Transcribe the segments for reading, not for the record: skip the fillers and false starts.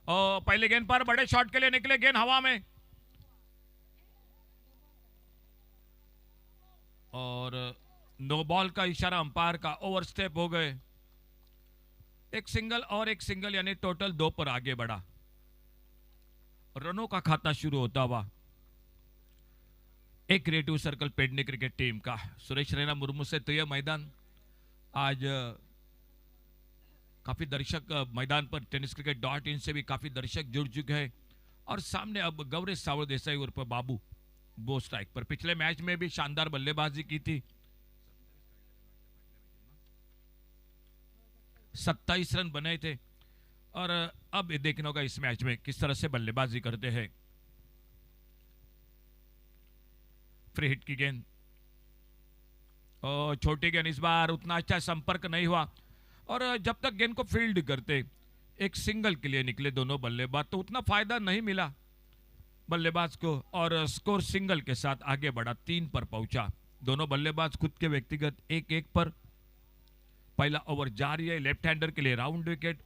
और पहले गेंद पर बड़े शॉट के लिए निकले, गेंद हवा में और नो बॉल का इशारा अंपायर का, ओवर स्टेप हो गए। एक सिंगल और एक सिंगल, यानी टोटल 2 पर आगे बढ़ा। रनों का खाता शुरू होता हुआ एक creative circle Pedne cricket team का। सुरेश रैना मुर्मू से तो यह मैदान आज काफी दर्शक मैदान पर tenniscricket.in से भी काफी दर्शक जुड़ चुके हैं। और सामने अब गौरेश सावल देसाई उर्फ बाबू वो स्ट्राइक पर। पिछले मैच में भी शानदार बल्लेबाजी की थी, 27 रन बनाए थे। और अब देखना होगा इस मैच में किस तरह से बल्लेबाजी करते हैं। फ्री हिट की गेंद और छोटी गेंद, इस बार उतना अच्छा संपर्क नहीं हुआ। और जब तक गेंद को फील्ड करते एक सिंगल के लिए निकले दोनों बल्लेबाज, तो उतना फायदा नहीं मिला बल्लेबाज को। और स्कोर सिंगल के साथ आगे बढ़ा, 3 पर पहुंचा। दोनों बल्लेबाज खुद के व्यक्तिगत 1-1 पर। पहला ओवर जारी है। लेफ्ट हैंडर के लिए राउंड विकेट,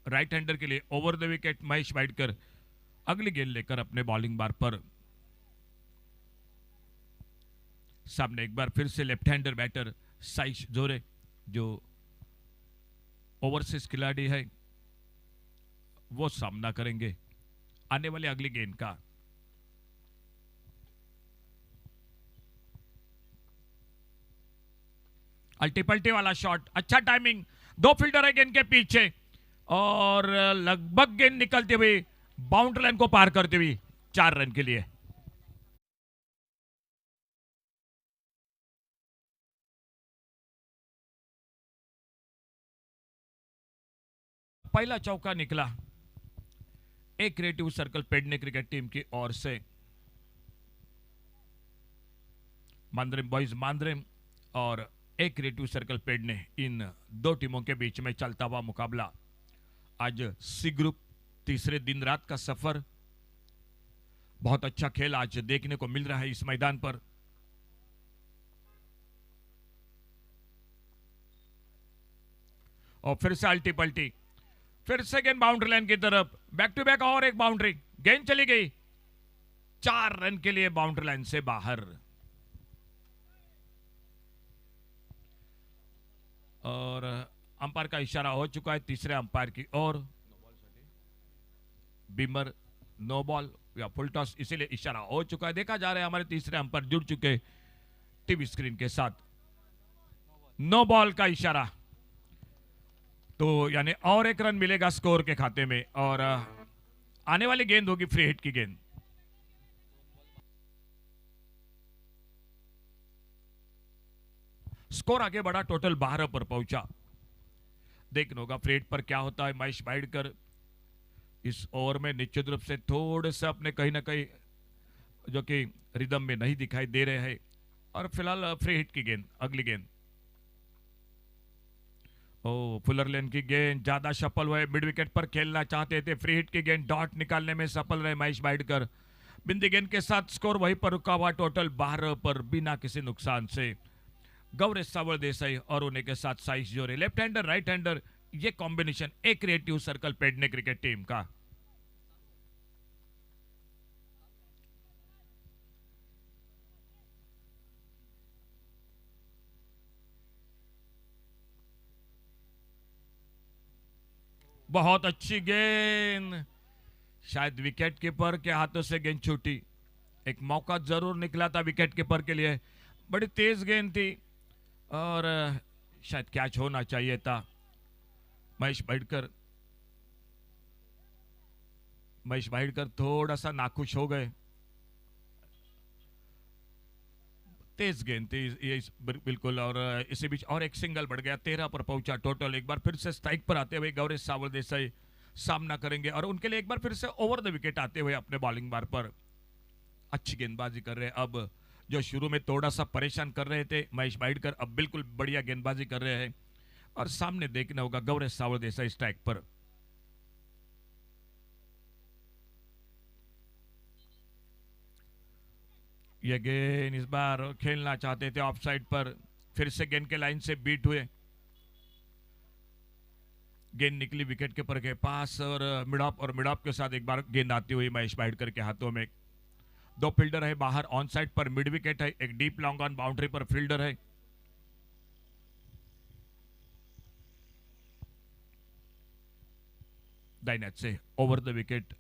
राइट हैंडर के लिए ओवर द विकेट। महेश वाइडकर अगली गेंद लेकर अपने बॉलिंग बार पर। सामने एक बार फिर से लेफ्ट हैंडर बैटर साइश जोरे, जो ओवरसीज खिलाड़ी है, वो सामना करेंगे आने वाले अगली गेंद का। अल्टी पल्टी वाला शॉट, अच्छा टाइमिंग, 2 फील्डर है गेंद के पीछे और लगभग गेंद निकलती हुई बाउंड्री लाइन को पार करती हुई 4 रन के लिए। पहला चौका निकला एक creative circle Pedne cricket team की ओर से। मांद्रेम बॉयज मांद्रेम और एक क्रिएटिव सर्कल पेडने, इन 2 टीमों के बीच में चलता हुआ मुकाबला। आज सी ग्रुप तीसरे दिन रात का सफर। बहुत अच्छा खेल आज देखने को मिल रहा है इस मैदान पर। और फिर से अल्टी पल्टी, फिर से गेंद बाउंड्री लाइन की तरफ, बैक टू बैक और एक बाउंड्री, गेंद चली गई 4 रन के लिए बाउंड्री लाइन से बाहर। और अंपायर का इशारा हो चुका है तीसरे अंपायर की ओर। बीमर नो बॉल या फुल टॉस, इसीलिए इशारा हो चुका है। देखा जा रहा है हमारे तीसरे अंपायर जुड़ चुके टीवी स्क्रीन के साथ। नो बॉल का इशारा, तो यानी और एक रन मिलेगा स्कोर के खाते में। और आने वाली गेंद होगी फ्री हिट की गेंद। स्कोर आगे बढ़ा, टोटल 12 पर पहुंचा। देखना होगा फ्री हिट पर क्या होता है। महेश वाइडकर इस ओवर में निश्चित रूप से थोड़े से अपने कहीं ना कहीं जो कि रिदम में नहीं दिखाई दे रहे हैं। और फिलहाल फ्री हिट की गेंद, अगली गेंद। ओ, फुलर लेन की गेंद ज्यादा सफल हुए, मिड विकेट पर खेलना चाहते थे। फ्री हिट की गेंद डॉट निकालने में सफल रहे महेश वाइडकर। बिंदी गेंद के साथ स्कोर वहीं पर रुका हुआ, टोटल 12 पर बिना किसी नुकसान से। गौरेश सावल देसाई और उन्हीं के साथ साइश जोरे, लेफ्ट हैंडर राइट हैंडर, ये कॉम्बिनेशन एक creative circle Pedne cricket team का। बहुत अच्छी गेंद, शायद विकेट कीपर के हाथों से गेंद छूटी। एक मौका जरूर निकला था विकेट कीपर के लिए, बड़ी तेज गेंद थी और शायद कैच होना चाहिए था। महेश वाइडकर थोड़ा सा नाखुश हो गए। तेज गेंद थी ये बिल्कुल। और इसी बीच और एक सिंगल बढ़ गया, 13 पर पहुंचा टोटल। एक बार फिर से स्ट्राइक पर आते हुए गौरेश सावल देसाई सामना करेंगे और उनके लिए एक बार फिर से ओवर द विकेट आते हुए अपने बॉलिंग बार पर अच्छी गेंदबाजी कर रहे हैं। अब जो शुरू में थोड़ा सा परेशान कर रहे थे महेश वाइडकर, अब बिल्कुल बढ़िया गेंदबाजी कर रहे हैं। और सामने देखना होगा गौरेश सावल देसाई स्ट्राइक पर। ये गेंद इस बार खेलना चाहते थे ऑफ साइड पर, फिर से गेंद के लाइन से बीट हुए। गेंद निकली विकेट कीपर के पास और मिड ऑफ के साथ एक बार गेंद आती हुई महेश वाइडकर के हाथों में। दो फील्डर है बाहर, ऑन साइड पर मिड विकेट है, एक डीप लॉन्ग ऑन बाउंड्री पर फील्डर है। दाहिने से ओवर द विकेट।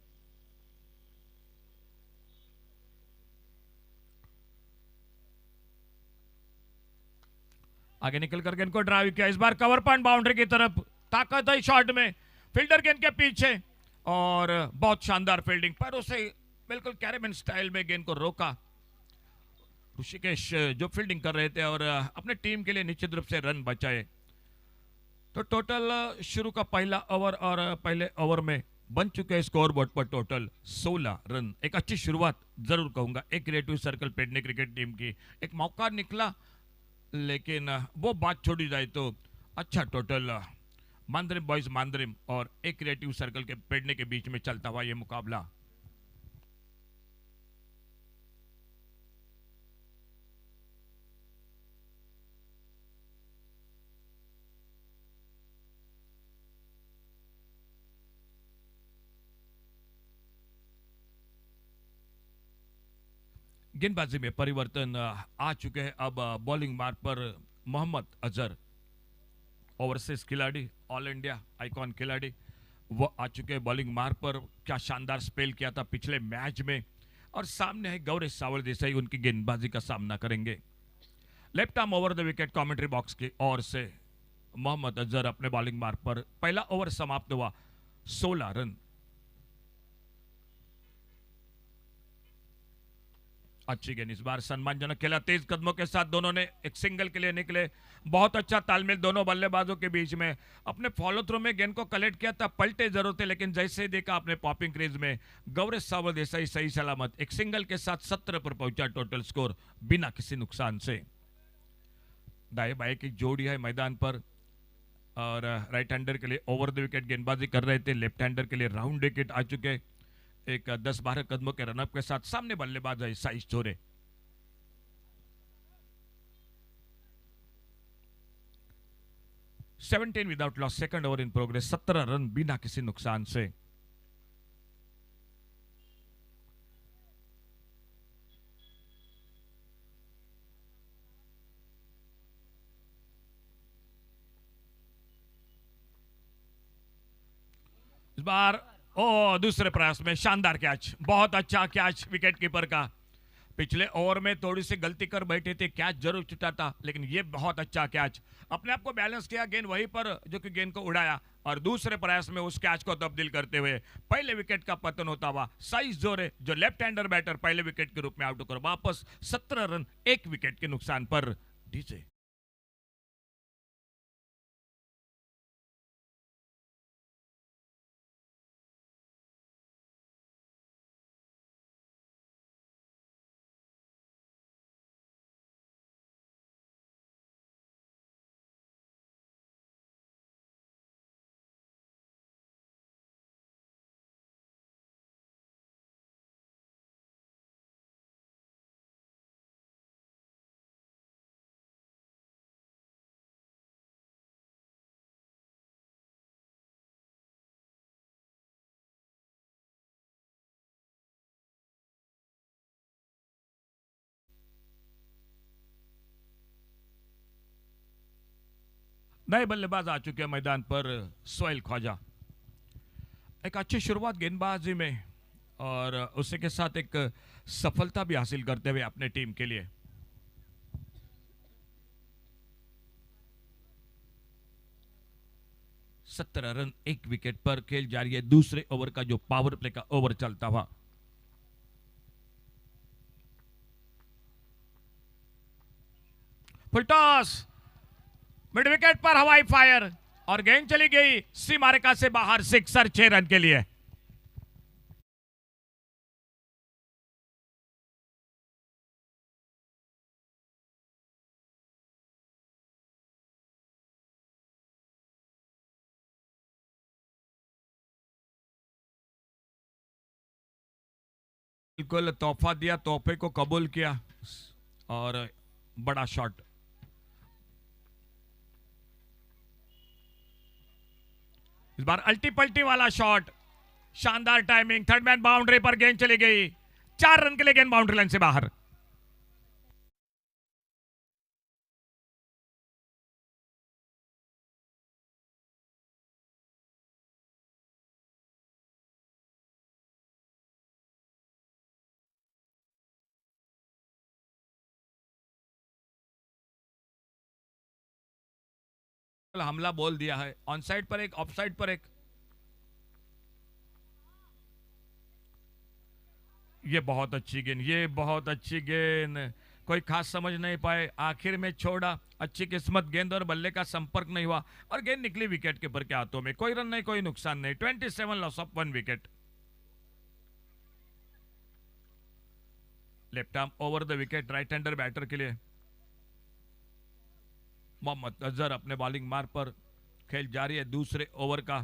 आगे निकल कर गेंद को ड्राइव किया, इस बार कवर पॉइंट बाउंड्री की तरफ, ताकत है शॉट में, फील्डर गेंद के पीछे और बहुत शानदार फील्डिंग पर उसे बिल्कुल कैरेबियन स्टाइल में गेंद को रोका। ऋषिकेश जो फील्डिंग कर रहे थे और अपने टीम के लिए निश्चित रूप से रन बचाए। तो टोटल शुरू का पहला ओवर और पहले ओवर में बन चुके हैं स्कोर बोर्ड पर टोटल 16 रन। एक अच्छी शुरुआत जरूर कहूंगा एक creative circle Pedne cricket team की। एक मौका निकला लेकिन वो बात छोड़ी जाए तो अच्छा टोटल मांद्रिम बॉयज मांद्रिम और एक क्रिएटिव सर्कल के पेडने के बीच में चलता हुआ ये मुकाबला। गेंदबाजी में परिवर्तन आ चुके हैं। अब बॉलिंग मार्ग पर मोहम्मद अजहर, ओवरसीज खिलाड़ी, ऑल इंडिया आइकॉन खिलाड़ी, वो आ चुके हैं बॉलिंग मार्ग पर। क्या शानदार स्पेल किया था पिछले मैच में। और सामने है गौरी सावल देसाई, उनकी गेंदबाजी का सामना करेंगे। Left arm over the wicket commentary box की ओर से मोहम्मद अजहर अपने बॉलिंग मार्ग पर। पहला ओवर समाप्त हुआ 16 रन। अच्छी गेंद, इस बार सम्मानजनक खेला, तेज कदमों के साथ दोनों ने एक सिंगल के लिए निकले। बहुत अच्छा तालमेल दोनों बल्लेबाजों के बीच में। अपने फॉलो थ्रू में गेंद को कलेक्ट किया था, पलटे जरूर थे लेकिन जैसे ही देखा अपने पॉपिंग क्रीज में गौरी सावल देसाई सही सलामत एक सिंगल के साथ 17 पर पहुंचा टोटल स्कोर बिना किसी नुकसान से। दाएं बाएं की जोड़ी है मैदान पर और राइट हैंडर के लिए ओवर द विकेट गेंदबाजी कर रहे थे, लेफ्ट हैंडर के लिए राउंड विकेट आ चुके। एक 10-12 कदमों के रनअप के साथ सामने बल्लेबाज है साइस चोरे। Seventeen without loss, second over in progress, 17 run बिना किसी नुकसान से। इस बार दूसरे प्रयास में शानदार कैच, बहुत अच्छा कैच विकेट कीपर का। पिछले ओवर में थोड़ी सी गलती कर बैठे थे, कैच जरूर छूटा था लेकिन ये बहुत अच्छा कैच। अपने आप को बैलेंस किया, गेंद वहीं पर जो कि गेंद को उड़ाया और दूसरे प्रयास में उस कैच को तब्दील करते हुए पहले विकेट का पतन होता हुआ साइस जोरे जो लेफ्ट हैंडर बैटर पहले विकेट के रूप में आउट होकर वापस 17 रन एक विकेट के नुकसान पर डीजे। नए बल्लेबाज आ चुके हैं मैदान पर, सोहेल ख्वाजा। एक अच्छी शुरुआत गेंदबाजी में और उसी के साथ एक सफलता भी हासिल करते हुए अपने टीम के लिए। सत्रह रन एक विकेट पर खेल जारी है। दूसरे ओवर का जो पावर प्ले का ओवर चलता हुआ फुल टॉस, मिड विकेट पर हवाई फायर और गेंद चली गई सीमा रेखा से बाहर, सिक्सर 6 रन के लिए। बिल्कुल तोहफा दिया, तोहफे को कबूल किया और बड़ा शॉट। इस बार अल्टी पल्टी वाला शॉट, शानदार टाइमिंग, थर्ड मैन बाउंड्री पर गेंद चली गई, 4 रन के लिए गेंद बाउंड्री लाइन से बाहर। हमला बोल दिया है, ऑन साइड पर एक, ऑफ साइड पर एक। ये बहुत अच्छी गेंद, ये बहुत अच्छी गेंद, कोई खास समझ नहीं पाए, आखिर में छोड़ा, अच्छी किस्मत, गेंद और बल्ले का संपर्क नहीं हुआ और गेंद निकली विकेट कीपर के हाथों में। कोई रन नहीं, कोई नुकसान नहीं, 27 loss of 1 wicket. Left arm over the wicket right hander batter के लिए। मोहम्मद अजहर अपने बॉलिंग मार्ग पर, खेल जारी है दूसरे ओवर का।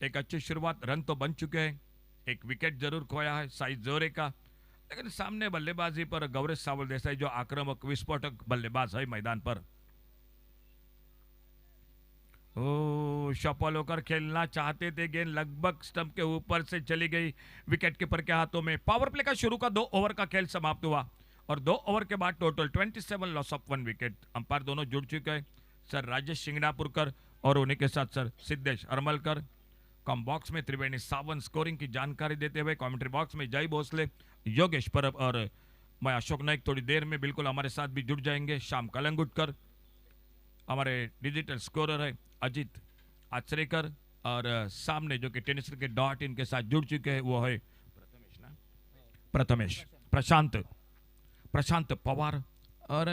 एक अच्छी शुरुआत, रन तो बन चुके हैं, एक विकेट जरूर खोया है साइज जोरे का, लेकिन सामने बल्लेबाजी पर गौरेश सावल देसाई जो आक्रामक विस्फोटक बल्लेबाज है मैदान पर। ओ, सफल होकर खेलना चाहते थे, गेंद लगभग स्टंप के ऊपर से चली गई विकेट कीपर के हाथों में। पावर प्ले का शुरू का 2 ओवर का खेल समाप्त हुआ और 2 ओवर के बाद total 27 loss of 1 wicket. Umpire दोनों जुड़ चुके हैं, सर राजेश सिंगनापुरकर और उन्हीं के साथ सर सिद्धेश अरमलकर। कॉम बॉक्स में त्रिवेणी सावंत स्कोरिंग की जानकारी देते हुए, कमेंट्री बॉक्स में जय भोसले, योगेश परब और मैं अशोक नाइक थोड़ी देर में बिल्कुल हमारे साथ भी जुड़ जाएंगे। श्याम कलंगुटकर, हमारे डिजिटल स्कोरर है अजित आचरेकर, और सामने जो कि टेनिस के डॉट इनके साथ जुड़ चुके हैं वो है प्रथमेश प्रशांत पवार, और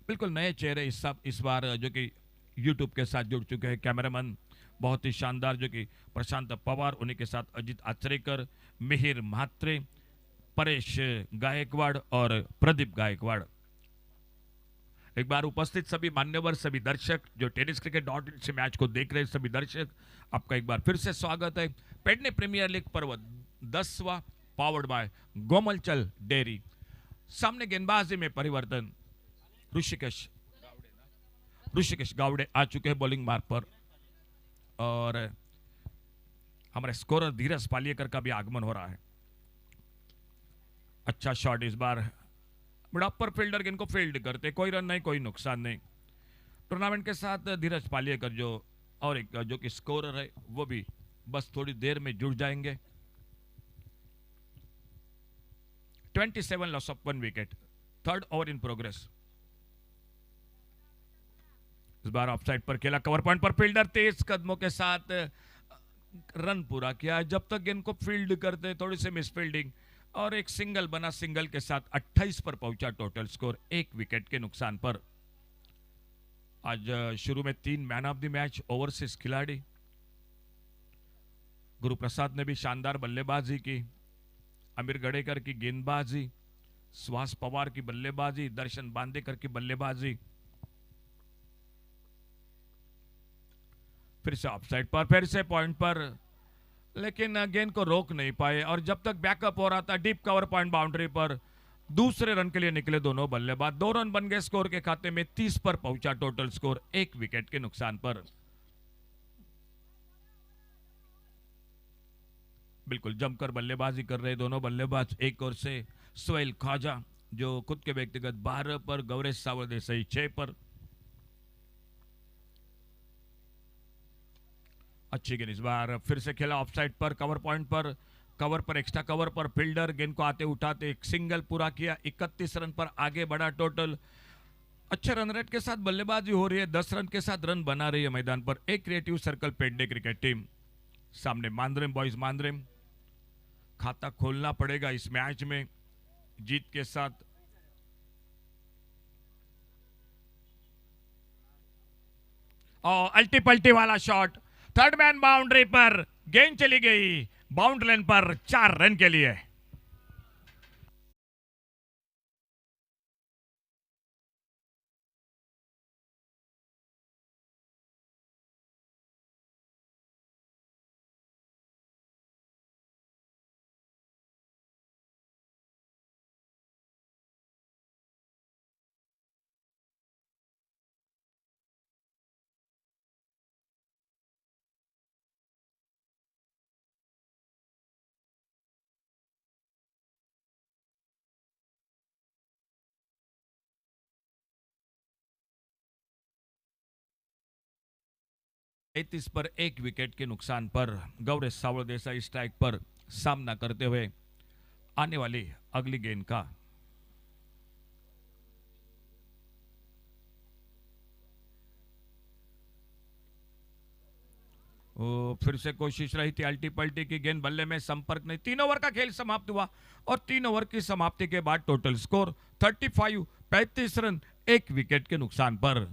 बिल्कुल नए चेहरे इस बार जो कि यूट्यूब के साथ जुड़ चुके हैं। कैमरामैन बहुत ही शानदार जो कि प्रशांत पवार, उन्हीं के साथ अजित आचरेकर, मिहिर म्हात्रे, परेश गायकवाड़ और प्रदीप गायकवाड़। एक बार उपस्थित सभी मान्यवर, सभी दर्शक जो टेनिस क्रिकेट डॉट इन से मैच को देख रहे हैं, सभी दर्शक आपका एक बार फिर से स्वागत है। पेडने प्रीमियर लीग पर्व 10वां, पावर्ड बाय गोमलचल डेयरी। सामने गेंदबाजी में परिवर्तन, ऋषिकेश गावड़े आ चुके हैं बॉलिंग मार्ग पर और हमारे स्कोरर धीरज पालियकर का भी आगमन हो रहा है। अच्छा शॉट इस बार, अपर फील्डर गेंद को फील्ड करते, कोई रन नहीं, कोई नुकसान नहीं। टूर्नामेंट के साथ धीरज पालियकर जो और एक जो कि स्कोरर है वो भी बस थोड़ी देर में जुड़ जाएंगे। 27 loss of 1 wicket, third over in progress. इस बार ऑफसाइड पर खेला, कवर पॉइंट पर फील्डर तेज कदमों के साथ रन पूरा किया। जब तक गेंद को फील्ड करते, थोड़ी सी मिसफील्डिंग और एक सिंगल बना, सिंगल के साथ 28 पर पहुंचा टोटल स्कोर, 1 विकेट के नुकसान पर। आज शुरू में 3 man of the match overseas खिलाड़ी। गुरुप्रसाद ने भी शानदार बल्लेबाजी की, अमीर गड़ेकर की गेंदबाजी, सुहास पवार की बल्लेबाजी, दर्शन बांदेकर की बल्लेबाजी। फिर से ऑफसाइड पर, फिर से पॉइंट पर, लेकिन गेंद को रोक नहीं पाए और जब तक बैकअप हो रहा था डीप कवर पॉइंट बाउंड्री पर, दूसरे रन के लिए निकले दोनों बल्लेबाज। 2 रन बन गए स्कोर के खाते में, 30 पर पहुंचा टोटल स्कोर, 1 विकेट के नुकसान पर। बिल्कुल जमकर बल्लेबाजी कर रहे दोनों बल्लेबाज। एक ओर से सोहेल ख्वाजा जो खुद के व्यक्तिगत 12 पर, गौरेश सावल देसाई 6 पर। अच्छी गेंद इस बार फिर से खेला ऑफसाइड पर, कवर पॉइंट पर, कवर पर, एक्स्ट्रा कवर पर फील्डर गेंद को आते उठाते एक सिंगल पूरा किया, 31 रन पर आगे बढ़ा टोटल। अच्छे रन रेट के साथ बल्लेबाजी हो रही है, 10 रन के साथ रन बना रही है मैदान पर एक creative circle Pedne cricket team. सामने मांद्रेम बॉयज मांद्रेम, खाता खोलना पड़ेगा इस मैच में जीत के साथ। और अल्टी पल्टी वाला शॉट, थर्ड मैन बाउंड्री पर गेंद चली गई बाउंड्री लाइन पर, 4 रन के लिए। 33 पर एक विकेट के नुकसान पर गौरेश सावल देसाई स्ट्राइक पर सामना करते हुए आने वाली अगली गेंद का फिर से कोशिश रही थी अल्टी पल्टी की गेंद, बल्ले में संपर्क नहीं। 3 ओवर का खेल समाप्त हुआ और 3 ओवर की समाप्ति के बाद टोटल स्कोर 35, 35 रन एक विकेट के नुकसान पर।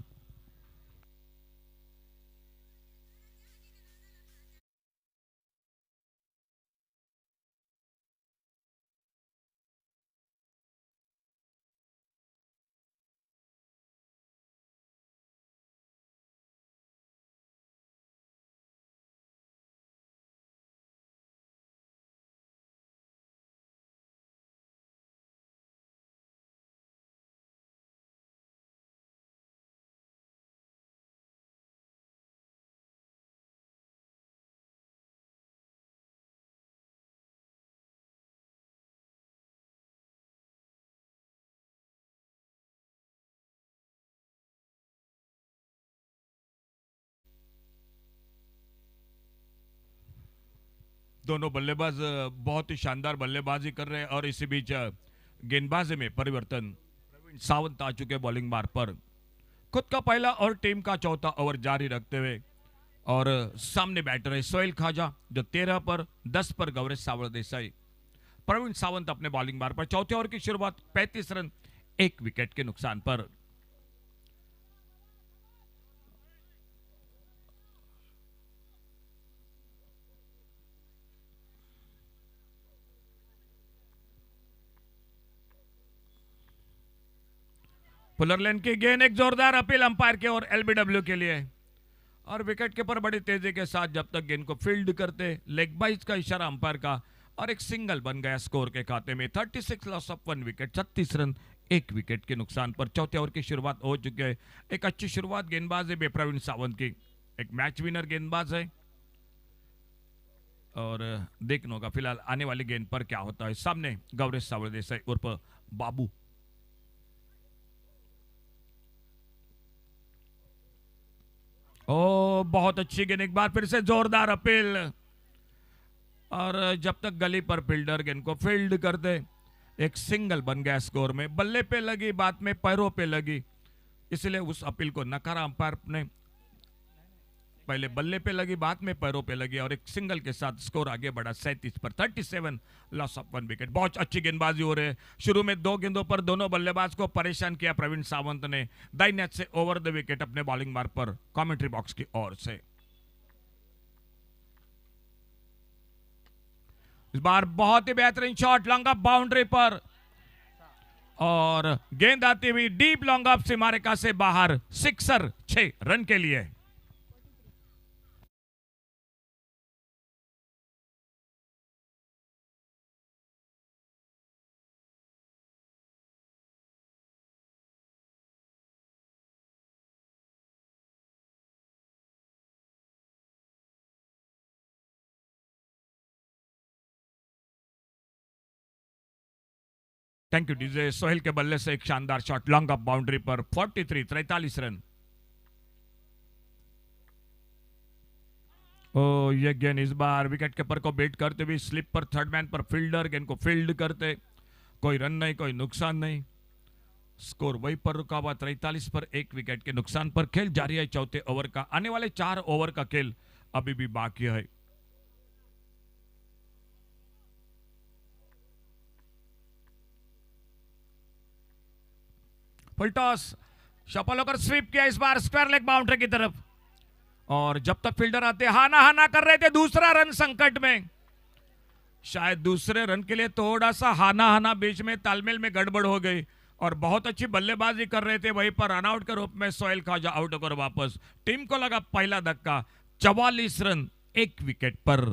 दोनों बल्लेबाज बहुत ही शानदार बल्लेबाजी कर रहे हैं और इसी बीच गेंदबाजी में परिवर्तन। प्रवीण सावंत आ चुके बॉलिंग मार्ग पर, खुद का पहला और टीम का चौथा ओवर जारी रखते हुए। और सामने बैटर है सोहेल खाजा जो 13 पर 10 पर गौरेश सावल देसाई। प्रवीण सावंत अपने बॉलिंग मार्ग पर, चौथे ओवर की शुरुआत 35 रन एक विकेट के नुकसान पर। पुलरलैंड की गेंद, एक जोरदार अपील अंपायर के और एलबीडब्ल्यू के लिए। और विकेट कीपर बड़ी तेजी के साथ जब तक गेंद को फील्ड करते, लेग बाइज का इशारा अंपायर का और एक सिंगल बन गया स्कोर के खाते में। 36 लॉस ऑफ 1 विकेट, 36 रन एक विकेट के नुकसान पर। चौथे ओवर की शुरुआत हो चुकी है। एक अच्छी शुरुआत गेंदबाज है प्रवीण सावंत की, एक मैच विनर गेंदबाज है और देखना होगा फिलहाल आने वाली गेंद पर क्या होता है। सामने गौरेश सावल देसाई उर्फ बाबू। ओ बहुत अच्छी गेंद, एक बार फिर से जोरदार अपील। और जब तक गली पर फील्डर गेंद को फील्ड कर दे, एक सिंगल बन गया स्कोर में। बल्ले पे लगी, बाद में पैरों पे लगी, इसलिए उस अपील को नकारा अंपायर ने। पहले बल्ले पे लगी, बाद में पैरों पे लगी और एक सिंगल के साथ स्कोर आगे बढ़ा 37 पर 37 लॉस ऑफ 1 विकेट। बहुत अच्छी गेंदबाजी हो रही है। शुरू में 2 गेंदों पर दोनों बल्लेबाज को परेशान किया प्रवीण सावंत ने। दाईं से ओवर द विकेट अपने बॉलिंग मार्ग पर कमेंट्री बॉक्स की ओर से। इस बार बहुत ही बेहतरीन शॉट लॉन्ग ऑफ बाउंड्री पर और गेंद आती हुई डीप लॉन्ग ऑफ सीमारेखा से बाहर, सिक्सर 6 रन के लिए। Thank you DJ. सोहेल के बल्ले से एक शानदार शॉट लॉन्ग ऑफ बाउंड्री पर 43 रन। ओ ये गेंद इस बार विकेट कीपर को बेट करते हुए स्लिप पर थर्ड मैन पर फील्डर गेंद को फील्ड करते, कोई रन नहीं, कोई नुकसान नहीं। स्कोर वही पर रुका हुआ 43 पर एक विकेट के नुकसान पर। खेल जारी है चौथे ओवर का। आने वाले 4 ओवर का खेल अभी भी बाकी है। फुल टॉस, शफल होकर स्वीप किया इस बार स्क्वायर लेग बाउंड्री की तरफ। और जब तक फील्डर आते हाना हाना कर रहे थे, दूसरा रन संकट में। शायद दूसरे रन के लिए थोड़ा सा हाना हाना बीच में तालमेल में गड़बड़ हो गई और बहुत अच्छी बल्लेबाजी कर रहे थे। वहीं पर रनआउट के रूप में सोहेल खाजा आउट होकर वापस। टीम को लगा पहला धक्का। 44 रन एक विकेट पर।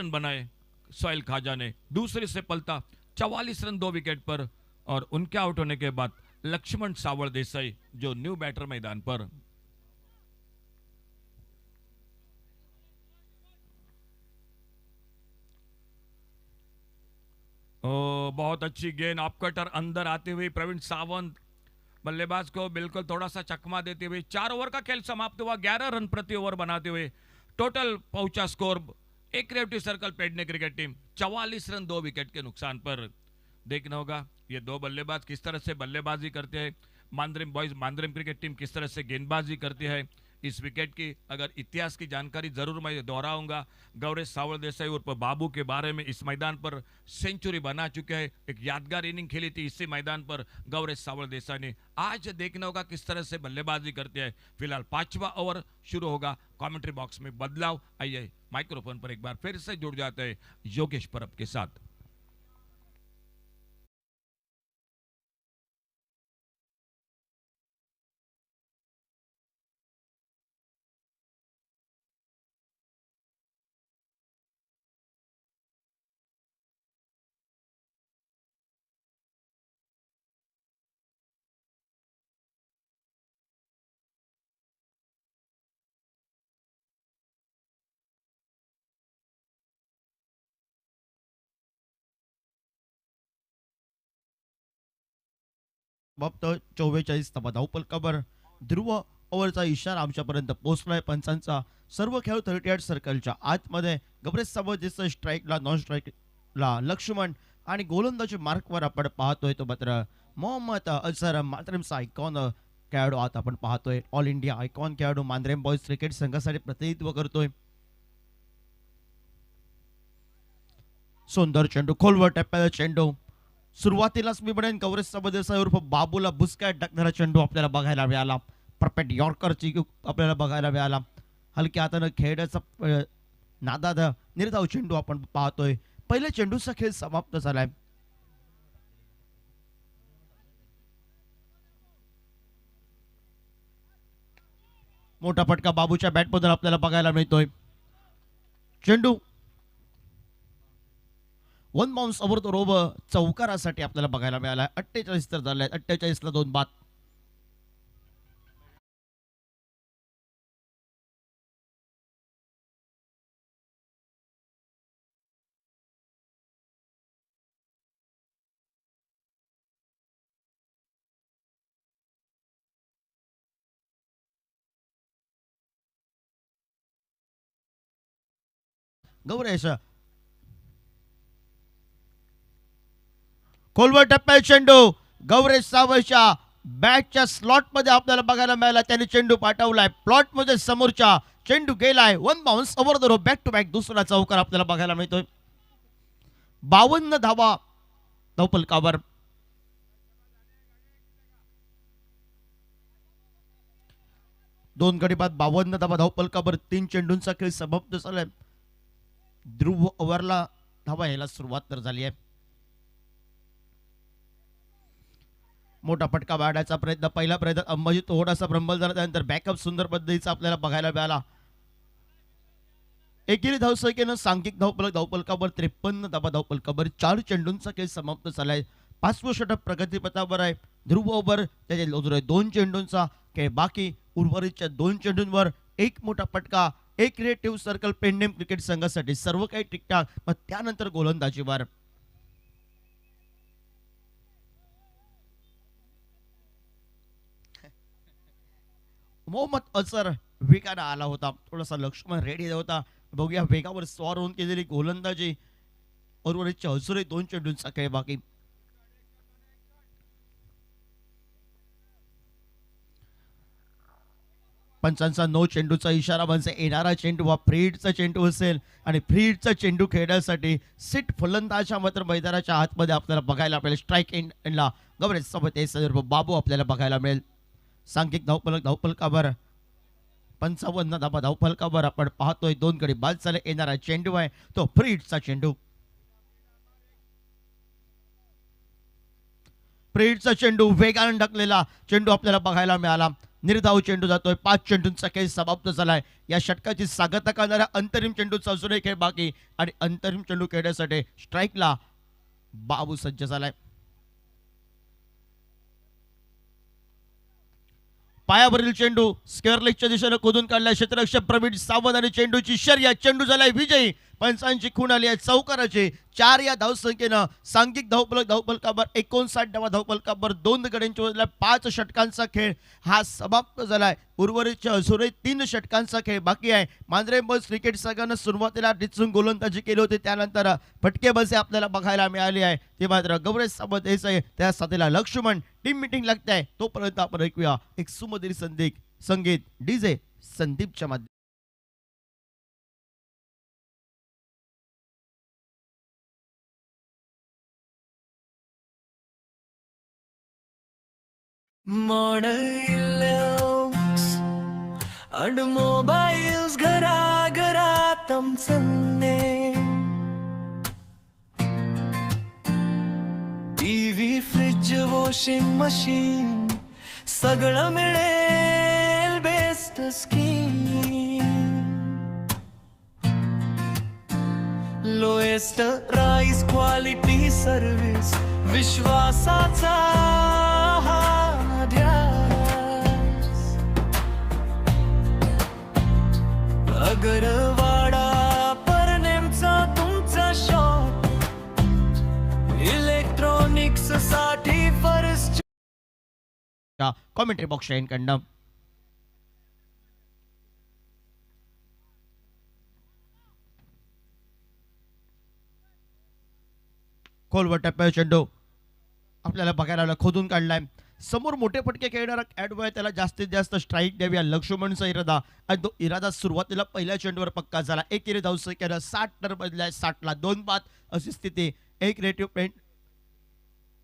रन बनाए सोहेल ख्वाजा ने, दूसरे से पलटा 44 रन 2 विकेट पर। और उनके आउट होने के बाद लक्ष्मण सावड़ देसाई जो न्यू बैटर मैदान पर। बहुत अच्छी गेंद, ऑफ कटर अंदर आते हुए प्रवीण सावंत बल्लेबाज को बिल्कुल थोड़ा सा चकमा देते हुए 4 ओवर का खेल समाप्त हुआ। 11 रन प्रति ओवर बनाते हुए टोटल पहुंचा स्कोर एक creative circle Pedne cricket team 44 run 2 wicket के नुकसान पर। देखना होगा ये दो बल्लेबाज किस तरह से बल्लेबाजी करते हैं, मांद्रिम बॉयज मांद्रिम क्रिकेट टीम किस तरह से गेंदबाजी करती है। इस विकेट की अगर इतिहास की जानकारी जरूर मैं दोहराऊंगा। गौरेश सावड़ देसाई उर्फ बाबू के बारे में इस मैदान पर सेंचुरी बना चुके हैं, एक यादगार इनिंग खेली थी इसी मैदान पर गौरेश सावड़ देसाई ने। आज देखना होगा किस तरह से बल्लेबाजी करते हैं। फिलहाल 5वां ओवर शुरू होगा। कमेंट्री बॉक्स में बदलाव। आइए माइक्रोफोन पर एक बार फिर से जुड़ जाते हैं योगेश परब के साथ। फक्त 44 धावपलकावर ध्रुव ओव्हरचा इशारा आमच्यापर्यंत पोहोचलाय पंचांचा। सर्व खेळाडू 38 सर्कलच्या आतमध्ये गबरेश सावंत स्ट्राईकला नॉन स्ट्राईकला लक्ष्मण आणि गोलंदाजी मार्कवर आपण पाहतोय तो मात्र मोहम्मद अझहर मांद्रेमचा आयकॉन खेळाडू आता आपण पाहतोय। ऑल इंडिया आयकॉन खेळाडू मांद्रेम बॉयज क्रिकेट संघासाठी प्रतिनिधित्व करतोय। सुंदर चेंडू, खोलवर टप्प्याचा चेंडू, सुरुवातीलाच मी म्हणेन गौरेश सावंत उर्फ बाबूला बुसकाट टाकणारा चेंडू आपल्याला बघायला मिळाला। परफेक्ट यॉर्करची आपल्याला बघायला मिळाला। हलक्या हातानं खेळण्याचा नादात निर्धाव चेंडू आपण पाहतोय। पहिल्या चेंडूचा खेळ समाप्त झालाय। मोठा फटका बाबूच्या बॅटमधून आपल्याला बघायला मिळतोय। चेंडू वन बाउन्स ओव्हर तो रोब चौकारासाठी आपल्याला बघायला मिळाला। 48 तर झाले, 48 ला 2 बाद। गौरेश खोलवर टप्प्यात चेंडू गौरेश सावळच्या बॅटच्या स्लॉट मध्ये आपल्याला बघायला मिळाला। त्याने चेंडू पाठवलाय प्लॉट मध्ये, समोरच्या चेंडू गेलाय one bounce over the rope back to back दुसरा चौकार आपल्याला बघायला मिळतोय। 52 धावा धावपलकावर। दोन गडी बाद 52 धावा धावपलकावर। 3 चेंडूंचा खेळ समाप्त झालाय। ध्रुव ओव्हरला धावा यायला सुरुवात तर झाली आहे। मोठा फटका वाढायचा प्रयत्न, पहिला प्रयत्न अंबाजी थोडासा ब्रंबल झाला, त्यानंतर बॅकअप सुंदर पद्धतीचा आपल्याला बघायला मिळाला। एकेरी धावसंख्येनं सांघिक धावपलकावर 53 धावा धावपलकावर। 4 चेंडूंचा खेळ समाप्त झालाय। 5वं षटक प्रगतीपथावर आहे। ध्रुव ओव्हर त्याचे 2 चेंडूंचा खेळ बाकी। उर्वरितच्या 2 चेंडूंवर एक मोठा फटका, एक क्रिएटिव्ह सर्कल पेंडेम क्रिकेट संघासाठी सर्व काही ठीकठाक। मग त्यानंतर गोलंदाजीवर मोहम्मद अझहर वेगाने आला होता, थोडासा लक्ष्मण रेडी होता। बघूया वेगावर स्वार होऊन केलेली गोलंदाजी। उर्वरितच्या अजूनही 2 चेंडूंचा खेळ बाकी। पंचांचा 9 चेंडूचा इशारा म्हणजे येणारा चेंडू हा फ्रीडचा चेंडू असेल आणि फ्रीडचा चेंडू खेळण्यासाठी सिट फलंदाजा मात्र मैदानाच्या आतमध्ये आपल्याला बघायला मिळेल। स्ट्राईक एंडला गौरेश सावंत बाबू आपल्याला बघायला मिळेल। सांघिक धावपलकावर 55 धावा धावपलकावर आपण पाहतोय। 2 गडी बाद झाले। येणारा चेंडू आहे तो फ्रीडचा चेंडू। फ्रीडचा चेंडू वेगाने ढकलेला चेंडू आपल्याला बघायला मिळाला। निर्धाव चेंडू जातोय. 5 चेंडूंचा खेळ समाप्त झालाय. या षटकाची सांगता करणाऱ्या अंतरिम चेंडूचा अजूनही खेळ बाकी आणि अंतरिम चेंडू खेळण्यासाठी स्ट्राईकला बाबू सज्ज झालाय. पायावरील चेंडू स्क्वेअर लेगच्या दिशेने खोदून काढलाय क्षेत्ररक्षक प्रवीण सावंत आणि चेंडूची शर्यत. चेंडू झालाय विजयी. पंचांची खूण आली आहे चौकाराची. 4 या धावसंख्येनं सांघिक धावफलकावर 59 धावफलकावर 2 गड्यांच्या बदल्यात 5 षटकांचा खेळ हा समाप्त झालाय. उर्वरितच्या अजूनही 3 षटकांचा खेळ बाकी आहे. मांजरे बॉयज क्रिकेट संघानं सुरुवातीला डिचून गोलंदाजी केली होती, त्यानंतर फटकेबाजी आपल्याला बघायला मिळाली आहे. ते मात्र गौरेश सावंत आहे, त्या साथीला लक्ष्मण. टीम मीटिंग लागते आहे तोपर्यंत आपण ऐकूया एक सुमधुर संगीत डीजे संदीपच्या माध्यमातून. Modern looks and mobiles घराघरात आमचंने टीव्ही फ्रिज वॉशिंग मशीन सगळं मिळेल best scheme. Lowest price quality service विश्वासाचा हा ध्यास. अगरवाडा परनेमचा तुमचा शॉप इलेक्ट्रॉनिक्स साठी फर्स्ट. कॉमेंट्री बॉक्स कडनं खोलवर टप्प्यावर चेंडू आपल्याला बघायला आला, खोदून काढलाय. समोर मोठे फटके खेळणारा खेळाडू आहे, त्याला जास्तीत जास्त स्ट्राईक द्यावी लक्ष्मणचा इरादा. आणि तो इरादा सुरुवातीला पहिल्या चेंडूवर पक्का झाला. एक धावसंख्येनं 60 रन बदलाय. 60ला 2 बाद अशी स्थिती एक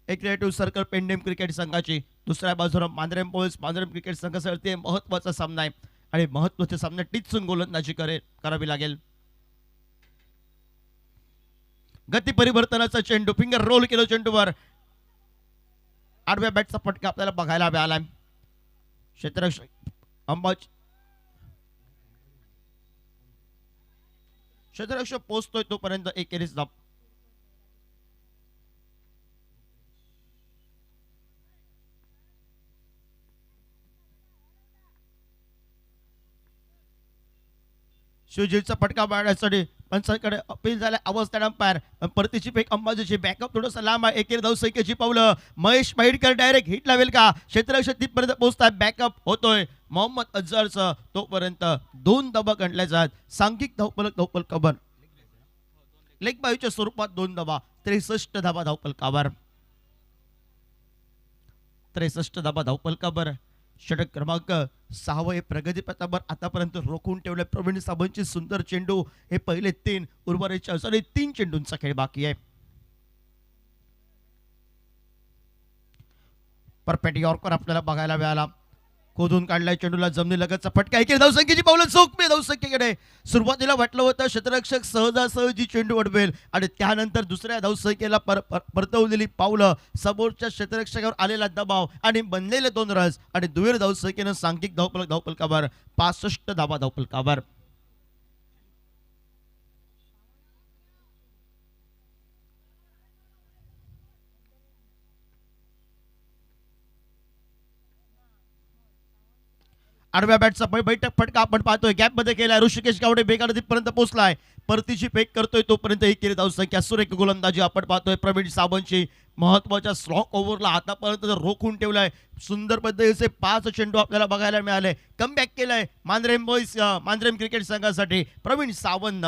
क्रिएटिव्ह सर्कल पेंडेम क्रिकेट संघाची. दुसऱ्या बाजूला मांजरेम बॉयज मांजरेम क्रिकेट संघासाठी महत्वाचा सामना आहे आणि महत्वाच्या सामन्यात टिचून गोलंदाजी करावी लागेल. गती परिवर्तनाचा चेंडू फिंगर रोल केलो चेंडूवर. आडव्या बॅटचा फटका आपल्याला बघायला मिळाला. क्षेत्ररक्षक पोहोचतोय तोपर्यंत एकेरीच धाव. शिवजीचा फटका मारण्यासाठी पंचांकडे अपील झाल्या. अवस्था अंपायर परतीची फेक अंबाजीची. बॅकअप थोडंसं लांब आहे. एकेरी धावसंख्येची पावलं. महेश माहिडकर डायरेक्ट हिट लावेल का? क्षेत्ररक्षक तिथपर्यंत पोहोचताय. बॅकअप होतोय मोहम्मद अझरचं. तोपर्यंत 2 धावा गणल्या जात. सांघिक धावफलकावर लेग बायूच्या स्वरूपात 2 धावा. 63 धावा धावफलकावर. 63 धावा धावफलकावर. षटक क्रमांक 6 प्रगतीपथावर आतापर्यंत रोखून ठेवले प्रवीण सावंतची सुंदर चेंडू. हे पहिले 3 उर्वरितच्या अजूनही 3 चेंडूंचा खेळ बाकी आहे. परफेक्ट यॉर्कर आपल्याला बघायला मिळाला. खोदून काढलाय चेंडूला जमिनी लगतचा फटका. एकेरी धावसंख्येची पावलं चौकमी धावसंख्येकडे. सुरुवातीला वाटलं होतं क्षेत्ररक्षक सहजासहजी चेंडू अडवेल आणि त्यानंतर दुसऱ्या धावसंख्येला परतवलेली पावलं, समोरच्या क्षेत्ररक्षकावर आलेला दबाव आणि बनलेले 2 रन्स आणि दुहेरी धावसंख्येनं सांघिक धावफलकावर 65 धावा धावफलकावर. आडव्या बॅटचा बैठक फटका आपण पाहतोय. गॅप मध्ये केलाय. ऋषिकेश गावडे बेगार पर्यंत पोहोचलाय. परतीची फेक करतोय तोपर्यंत एकेरी धावसंख्या. सुरेख गोलंदाजी आपण पाहतोय प्रवीण सावंतची. महत्वाच्या स्लॉक ओव्हरला आतापर्यंत रोखून ठेवलाय. सुंदर पद्धतीचे 5 चेंडू आपल्याला बघायला मिळाले. कमबॅक केलाय मांजरेम क्रिकेट संघासाठी प्रवीण सावंत.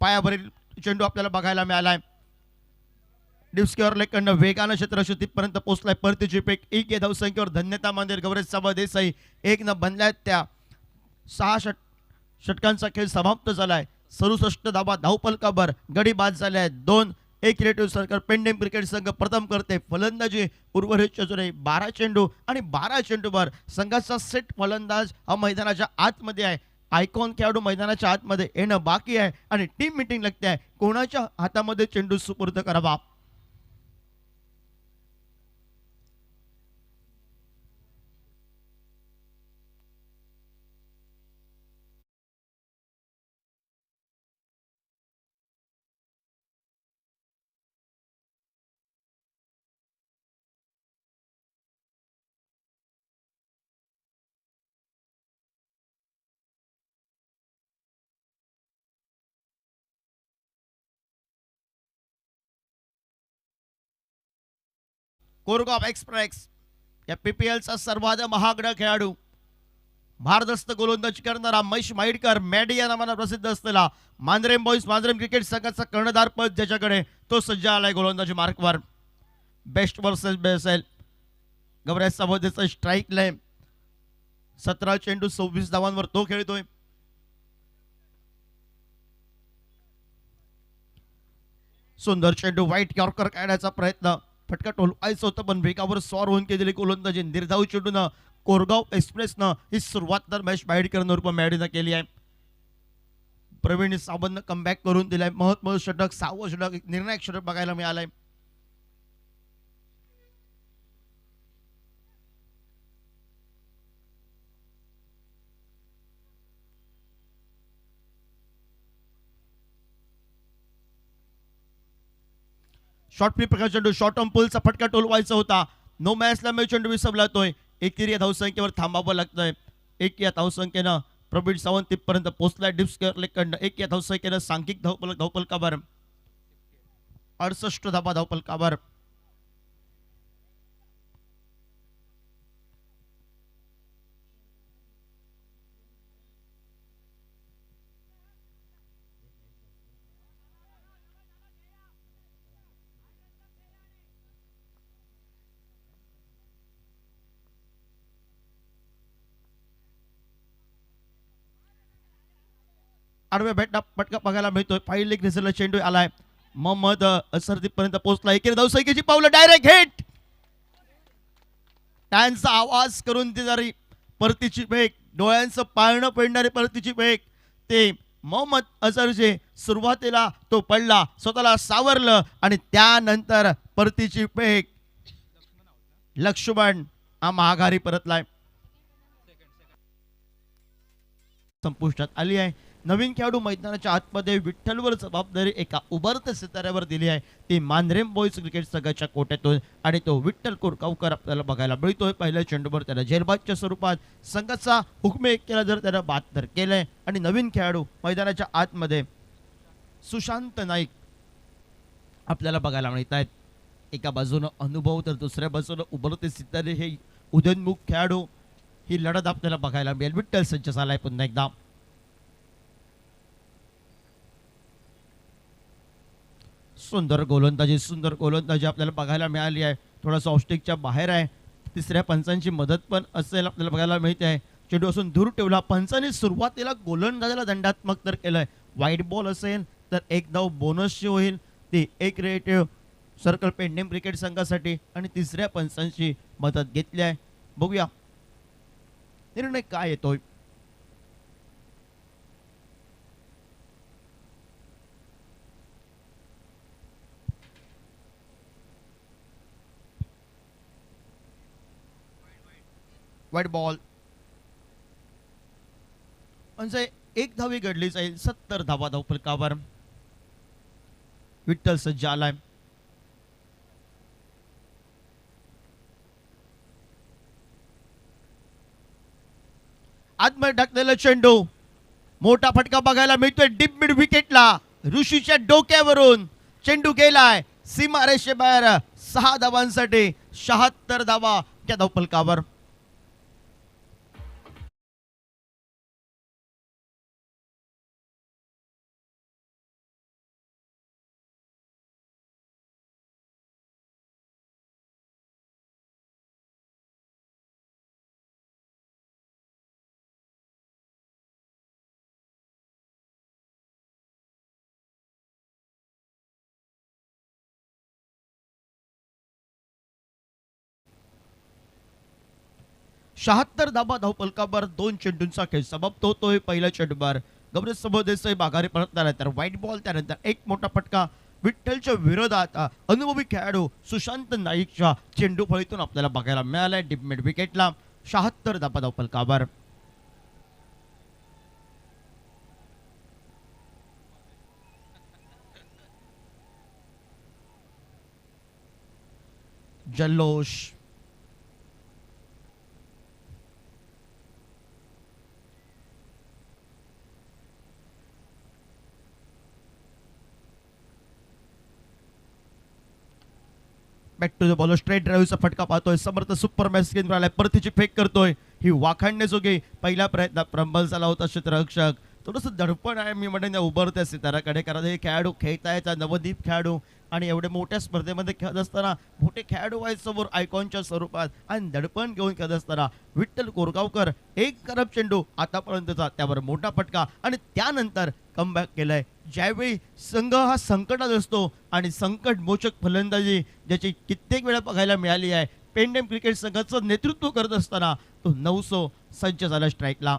पायावरील चेंडू आपल्याला बघायला मिळालाय. डिस्कवर लेकडनं वेगानं क्षेत्ररक्षक पोहोचलाय. परतीची फेक. 1 धावसंख्येवर धन्यता मंदिर गौरेश सावंत देसाई 1 न बनल्यात. त्या 6 षटकांचा खेळ समाप्त झालाय. 67 धावा धावफलकावर. गडी बाद झाल्या. 2 एक क्रिएटिव्ह सर्कल पेंडेम क्रिकेट संघ प्रथम करते फलंदाजी. उर्वरित 12 चेंडू आणि 12 चेंडूवर संघाचा सेट फलंदाज हा मैदानाच्या आतमध्ये आहे. आयकॉन खेळाडू मैदानाच्या आतमध्ये येणं बाकी आहे आणि टीम मीटिंग लागते आहे. कोणाच्या हातामध्ये चेंडू सुपूर्द करावा. कोरगाव एक्सप्रेस या पीपीएलचा सर्वात महागडा खेळाडू, भारदस्त गोलंदाजी करणारा महेश माईडकर, मॅडी या नावानं प्रसिद्ध असलेला मांजरेम बॉईज मांजरेम क्रिकेट संघाचा कर्णधार पद ज्याच्याकडे, तो सज्ज आलाय गोलंदाजी मार्कवर. बेस्ट वर्सेस बेस्ट गबरेज सभोदेचा स्ट्राईक लाईन 17 चेंडू 26 धावांवर तो खेळतोय. सुंदर चेंडू व्हाईट यॉर्कर काढण्याचा प्रयत्न, फटका टोलवायचं होतं पण वेगावर स्वार होऊन केलेली गोलंदाजी निर्धाव चेंडूनं कोरगाव एक्सप्रेसनं ही सुरुवात तर महेश बाईडकर उर्फ मॅडीनं केली आहे. प्रवीण सावंतनं कमबॅक करून दिलाय. महत्त्वाचं षटक, 6वं षटक, एक निर्णायक षटक बघायला मिळालंय. शॉर्ट फ्लिप प्रकार चेंडू, शॉर्ट ऑन पुलचा फटका टोलवायचा होता. नो मॅचला मी चेंडू विसरलातोय. एकेरी या धावसंख्येवर थांबावं लागतंय. एक या धावसंख्येनं प्रवीण सावंत तिथपर्यंत पोहोचलाय. डिप्सकर लेकडनं एक या धावसंख्येनं सांघिक धावपलकावर 68 धावा धावपलकावर. आडव्या भेटला पटका बघायला मिळतोय. फाईल लेग रिझल्टला चेंडू आलाय. मोहम्मद असर तिथपर्यंत पोहोचला. एकेरी धावसंख्येची पावलं, डायरेक्ट हिट. त्यांचा आवाज करून देणारी परतीची फेक, डोळ्यांचं पाळणं पेडणारी परतीची फेक, ते मोहम्मद अझरचे सुरुवातीला तो पडला, स्वतःला सावरलं आणि त्यानंतर परतीची फेक. लक्ष्मण हा माघारी परतलाय. संपुष्टात आली आहे. नवीन खेळाडू मैदानाच्या आतमध्ये विठ्ठलवर जबाबदारी एका उभरत्या सिताऱ्यावर दिली आहे. ती मांजरेम बॉईज क्रिकेट संघाच्या कोट्यातून आणि तो विठ्ठल कोरगावकर आपल्याला बघायला मिळतोय. पहिल्या चेंडूवर त्याला झेलबादच्या स्वरूपात संघाचा हुकमे केला जर त्याला बाद तर केलंय. आणि नवीन खेळाडू मैदानाच्या आतमध्ये सुशांत नाईक आपल्याला बघायला मिळत आहेत. एका बाजूनं अनुभव तर दुसऱ्या बाजूनं उभरते सितारे हे उदयनमुख खेळाडू. ही लढत आपल्याला बघायला मिळेल. विठ्ठल सज्ज झालाय पुन्हा एकदा. सुंदर गोलंदाजी आपल्याला बघायला मिळाली आहे. थोडासा ऑफस्टिकच्या बाहेर आहे. तिसऱ्या पंचांची मदत पण असेल आपल्याला बघायला मिळते आहे. चेंडू असून दूर ठेवला. पंचांनी सुरुवातीला गोलंदाजाला दंडात्मक तर केलंय. वाईट बॉल असेल तर एक धाव बोनसची होईल. ती एक रेटिव्ह सर्कल पेंडेम क्रिकेट संघासाठी आणि तिसऱ्या पंचांची मदत घेतली आहे. बघूया निर्णय काय येतोय. वाईट बॉल म्हणजे एक धावी घडली जाईल. 70 धावा धावफलकावर. विठ्ठल सज्ज आलाय. आतमध्ये टाकलेला चेंडू, मोठा फटका बघायला मिळतोय डीप मिड विकेटला. ऋषीच्या डोक्यावरून चेंडू गेलाय सीमारेषेबाहेर. 6 धावांसाठी 76 धावा त्या धावफलकावर. 76 धाबा धावपलकावर 2 चेंडूंचा खेळ समाप्त होतोय. पहिल्या चेंडूवर गब्रेसबो देसाई माघारी परतल्यानंतर व्हाईट बॉल, त्यानंतर एक मोठा फटका विठ्ठलच्या विरोधात अनुभवी खेळाडू सुशांत नाईकच्या चेंडू फळीतून आपल्याला बघायला मिळालाय. डीप मिड विकेटला 76 धाबा धावपलकावर. जल्लोष back to the ball. Straight ड्राईव्हचा फटका पाहतोय. समर्थ सुपर मॅच स्क्रीन राहिलाय. परतीची फेक करतोय. ही वाखाणण्याजोगी पहिल्या प्रयत्नात प्रबल झाला होता क्षेत्ररक्षक. थोडंसं दडपण आहे मी म्हणेन या उभरत्या सिताराकडे, कारण हे खेळाडू खेळतायत नवदीप खेळाडू आणि एवढे मोठ्या स्पर्धेमध्ये खेळत असताना मोठे खेळाडू आहेत समोर आयकॉनच्या स्वरूपात आणि दडपण घेऊन खेळत असताना विठ्ठल कोरगावकर एक करब चेंडू आतापर्यंतचा, त्यावर मोठा फटका आणि त्यानंतर कमबॅक केलंय. ज्यावेळी संघ हा संकटात असतो आणि संकट मोचक फलंदाजी ज्याची कित्येक वेळा बघायला मिळाली आहे, पेंडेम क्रिकेट संघाचं नेतृत्व करत असताना तो 900 सज्ज झाला स्ट्राईकला.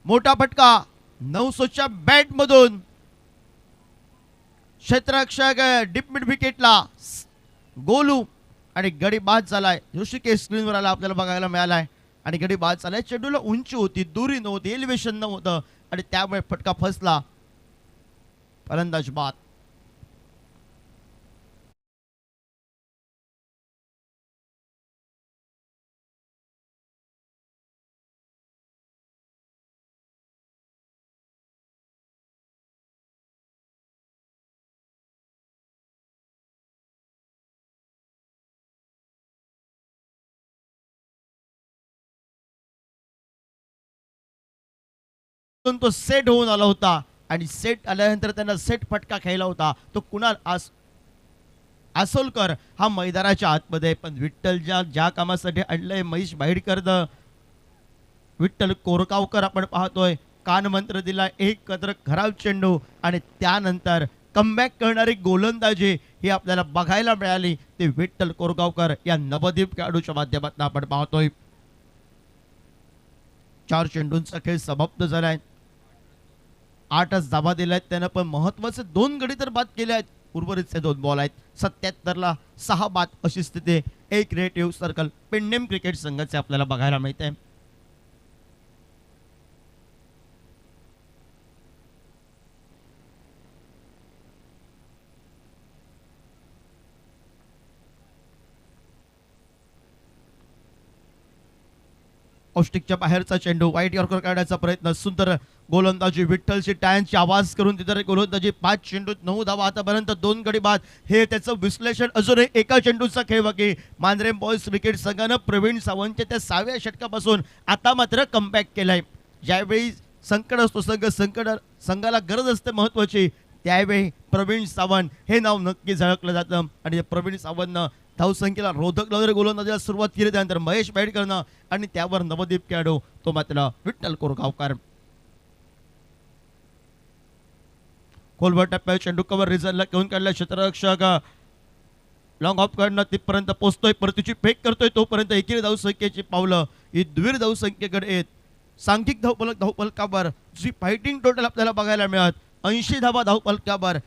मोठा फटका 900च्या बॅट मधून क्षेत्ररक्षक डीप मिड विकेटला गोलू आणि गडी बाद झालाय. ऋषिकेश स्क्रीनवर आला आपल्याला बघायला मिळालाय आणि गडी बाद झालाय. चेंडूला उंची होती, दुरी नव्हती, एलिव्हेशन नव्हतं आणि त्यामुळे फटका फसला. फलंदाज बाद. तो सेट होऊन आला होता आणि सेट आल्यानंतर त्यांना सेट फटका खेळला होता तो कुणाल आसोलकर हा मैदानाच्या आतमध्ये. पण विठ्ठल ज्या कामासाठी आणलंय महेश बाहेडकर, विठ्ठल कोरगावकर आपण पाहतोय कान मंत्र दिला, एक कदर खराब चेंडू आणि त्यानंतर कमबॅक करणारी गोलंदाजी ही आपल्याला बघायला मिळाली. ते विठ्ठल कोरगावकर या नवदीप खेळाडूच्या माध्यमातून आपण पाहतोय. 4 चेंडूंचा खेळ समाप्त झालाय. 8च धाबा दिल्यात त्यानं, पण महत्वाचे 2 गडी तर बाद केले आहेत. उर्वरितचे 2 बॉल आहेत. 77ला 6 बाद अशी स्थिती एक क्रिएटिव्ह सर्कल पेंडेम क्रिकेट संघाचे आपल्याला बघायला मिळते. औष्टिकच्या बाहेरचा चेंडू वाईट यॉर्कर काढण्याचा प्रयत्न, सुंदर गोलंदाजी विठ्ठलची टायांची आवाज करून तिथे गोलंदाजी. 5 चेंडूत 9 धावा, आतापर्यंत 2 गडी बाद. हे त्याचं विश्लेषण. अजूनही एका चेंडूचा खेळ बाकी. मांजरे बॉयज क्रिकेट संघानं प्रवीण सावंतच्या त्या 6व्या षटकापासून आता मात्र कमबॅक केलाय. ज्यावेळी संकट असतो संघाला गरज असते महत्वाची, त्यावेळी प्रवीण सावंत हे नाव नक्की झळकलं जातं आणि प्रवीण सावंतनं धावसंख्येला रोधक लावणारी गोलंदाजीला सुरुवात केली. त्यानंतर महेश बाहेडकरनं आणि त्यावर नवदीप खेळाडू तो मात्र विठ्ठल कोरगावकर. खोलवर टप्प्यावर चेंडू कव्हर रिझनला घेऊन काढला क्षेत्ररक्षक. लॉंग ऑफ कडनं तिथपर्यंत पोहोचतोय, परतीची फेक करतोय, तोपर्यंत एकेरी धावसंख्येची पावलं ही द्विर धावसंख्येकडे येत. सांघिक धावपलकावर जी फायटिंग टोटल आपल्याला बघायला मिळत 80 धावा धावपलकावर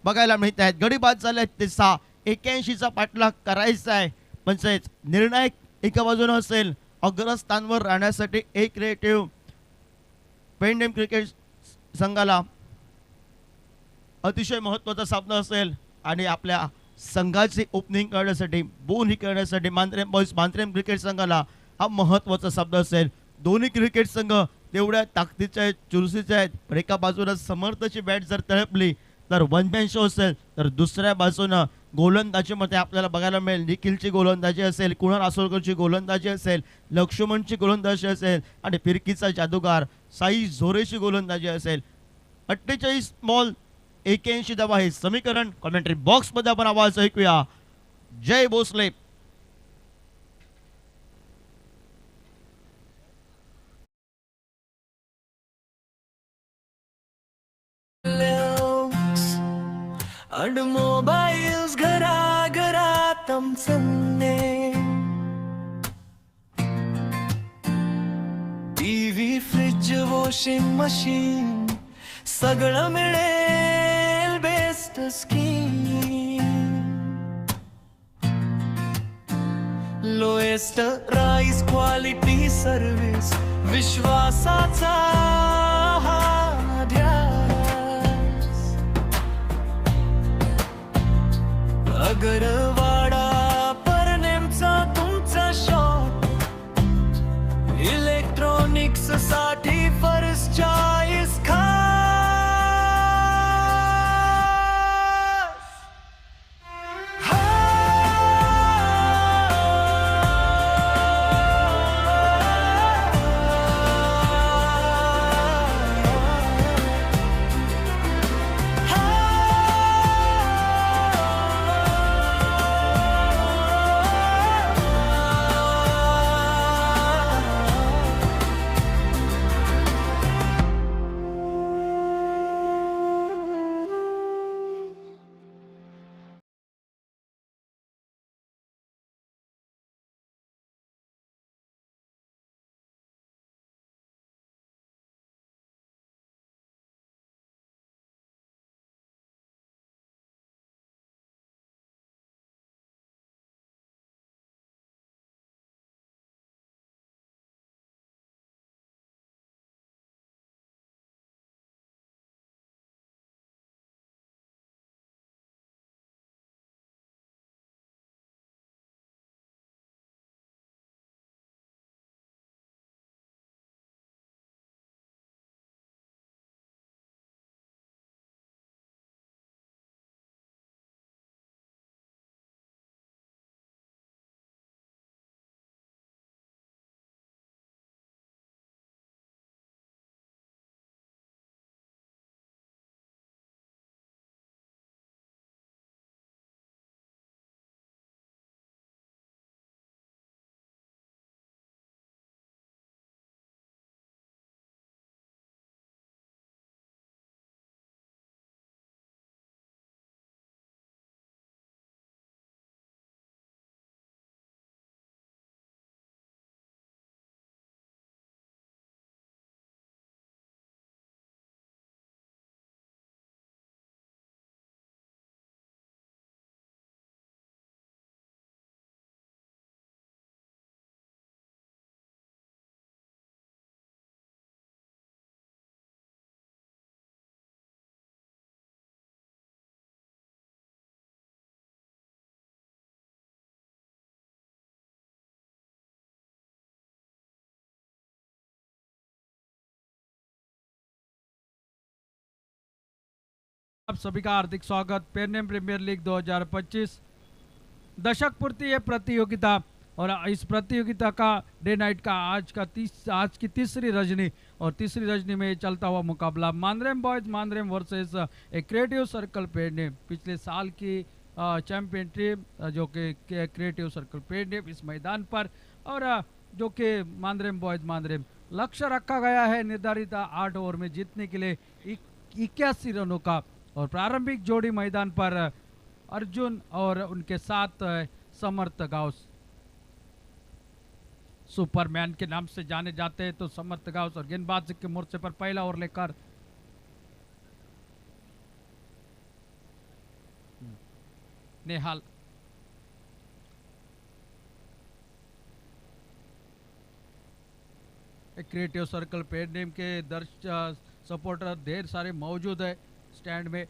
बघायला मिळत आहेत. गडी बाद झाले आहेत ते 6. 81चा पाठलाग करायचा आहे. म्हणजे निर्णायक एका बाजूने असेल. अग्रस्थानवर राहण्यासाठी एक क्रिएटिव्ह पेंडेम क्रिकेट संघाला अतिशय महत्त्वाचा सामना असेल आणि आपल्या संघाची ओपनिंग करण्यासाठी बोन ही करण्यासाठी मांजरेम क्रिकेट संघाला हा महत्त्वाचा सामना असेल. दोन्ही क्रिकेट संघ तेवढ्या ताकदीचे आहेत, चुरशीचे आहेत. पण एका बाजूला समर्थची बॅट जर तळपली तर वन मॅन शो असेल, तर दुसऱ्या बाजूनं गोलंदाजीमध्ये आपल्याला बघायला मिळेल निखिलची गोलंदाजी असेल, कुणाल आसोलकरची गोलंदाजी असेल, लक्ष्मणची गोलंदाजी असेल आणि फिरकीचा जादूगार साई झोरेची गोलंदाजी असेल. 48 बॉल 81 धावा हे समीकरण. कॉमेंट्री बॉक्स मध्ये आपण आवाज ऐकूया. जय भोसले. and mobiles घर चमचमने टीव्ही फ्रिज वॉशिंग मशीन सगळं मिळेल best scheme lowest price quality service विश्वासाचा हा ध्यास अगरवाडा परनेमचा तुमचा शॉप इलेक्ट्रॉनिक्स साठी फर्स्ट चॉईस खास आप सभी का हार्दिक स्वागत। पेरनेम प्रीमियर लीग 2025 दशक पूर्ति ये प्रतियोगिता और इस प्रतियोगिता का डे नाइट का आज की तीसरी रजनी और तीसरी रजनी में चलता हुआ मुकाबला Mandrem boys Mandrem versus a creative circle Pernem. पिछले साल की चैंपियन टीम जो कि क्रिएटिव सर्कल पेरनेम इस मैदान पर और जो कि मांद्रेम बॉयज मांद्रेम लक्ष्य रखा गया है निर्धारित 8 ओवर में जीतने के लिए 81 रनों का। और प्रारंभिक जोड़ी मैदान पर अर्जुन और उनके साथ समर्थ गाउस सुपरमैन के नाम से जाने जाते हैं। तो समर्थ गाउस और गेंदबाजी के मोर्चे पर पहला ओवर लेकर नेहाल क्रिएटिव सर्कल पेरनेम के दर्शक सपोर्टर ढेर सारे मौजूद है स्टैंड में।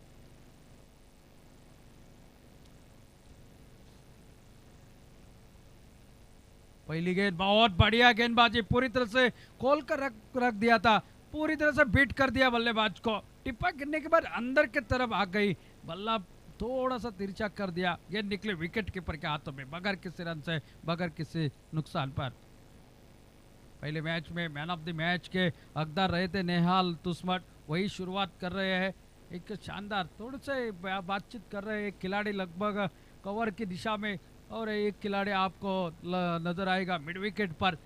पहली गेंद बहुत बढ़िया गेंदबाजी पूरी तरह से खोल कर रख दिया था, पूरी तरह से बीट कर दिया बल्लेबाज को। टिप्पा गिरने के बाद अंदर की तरफ आ गई, बल्ला थोड़ा सा तिरछा कर दिया, गेंद निकले विकेट कीपर के हाथों में बगैर किसी रन से बगैर किसी नुकसान पर। पहले मैच में मैन ऑफ द मैच के हकदार रहे थे नेहाल तुस्मट, वही शुरुआत कर रहे हैं। एक शानदार थोड़े से बातचीत कर रहे हैं, एक खिलाड़ी लगभग कवर की दिशा में और एक खिलाड़ी आपको नजर आएगा मिड विकेट पर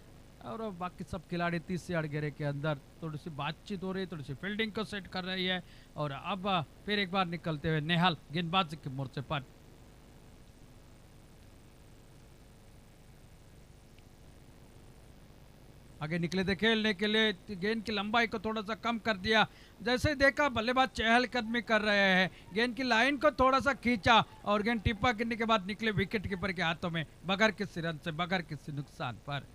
और बाकी सब खिलाड़ी 30 यार्ड घेरे के अंदर। थोड़ी सी बातचीत हो रही है, थोड़ी सी फील्डिंग को सेट कर रही है और अब फिर एक बार निकलते हुए नेहाल गेंदबाजी के मोर्चे पर। आगे निकले थे खेलने के लिए, गेंद की लंबाई को थोड़ा सा कम कर दिया। जैसे ही देखा बल्लेबाज चहलकदमी कर रहे हैं, गेंद की लाइन को थोड़ा सा खींचा और गेंद टिप्पा गिरने के बाद निकले विकेट कीपर के हाथों में बगैर किसी रन से, बगैर किसी नुकसान पर।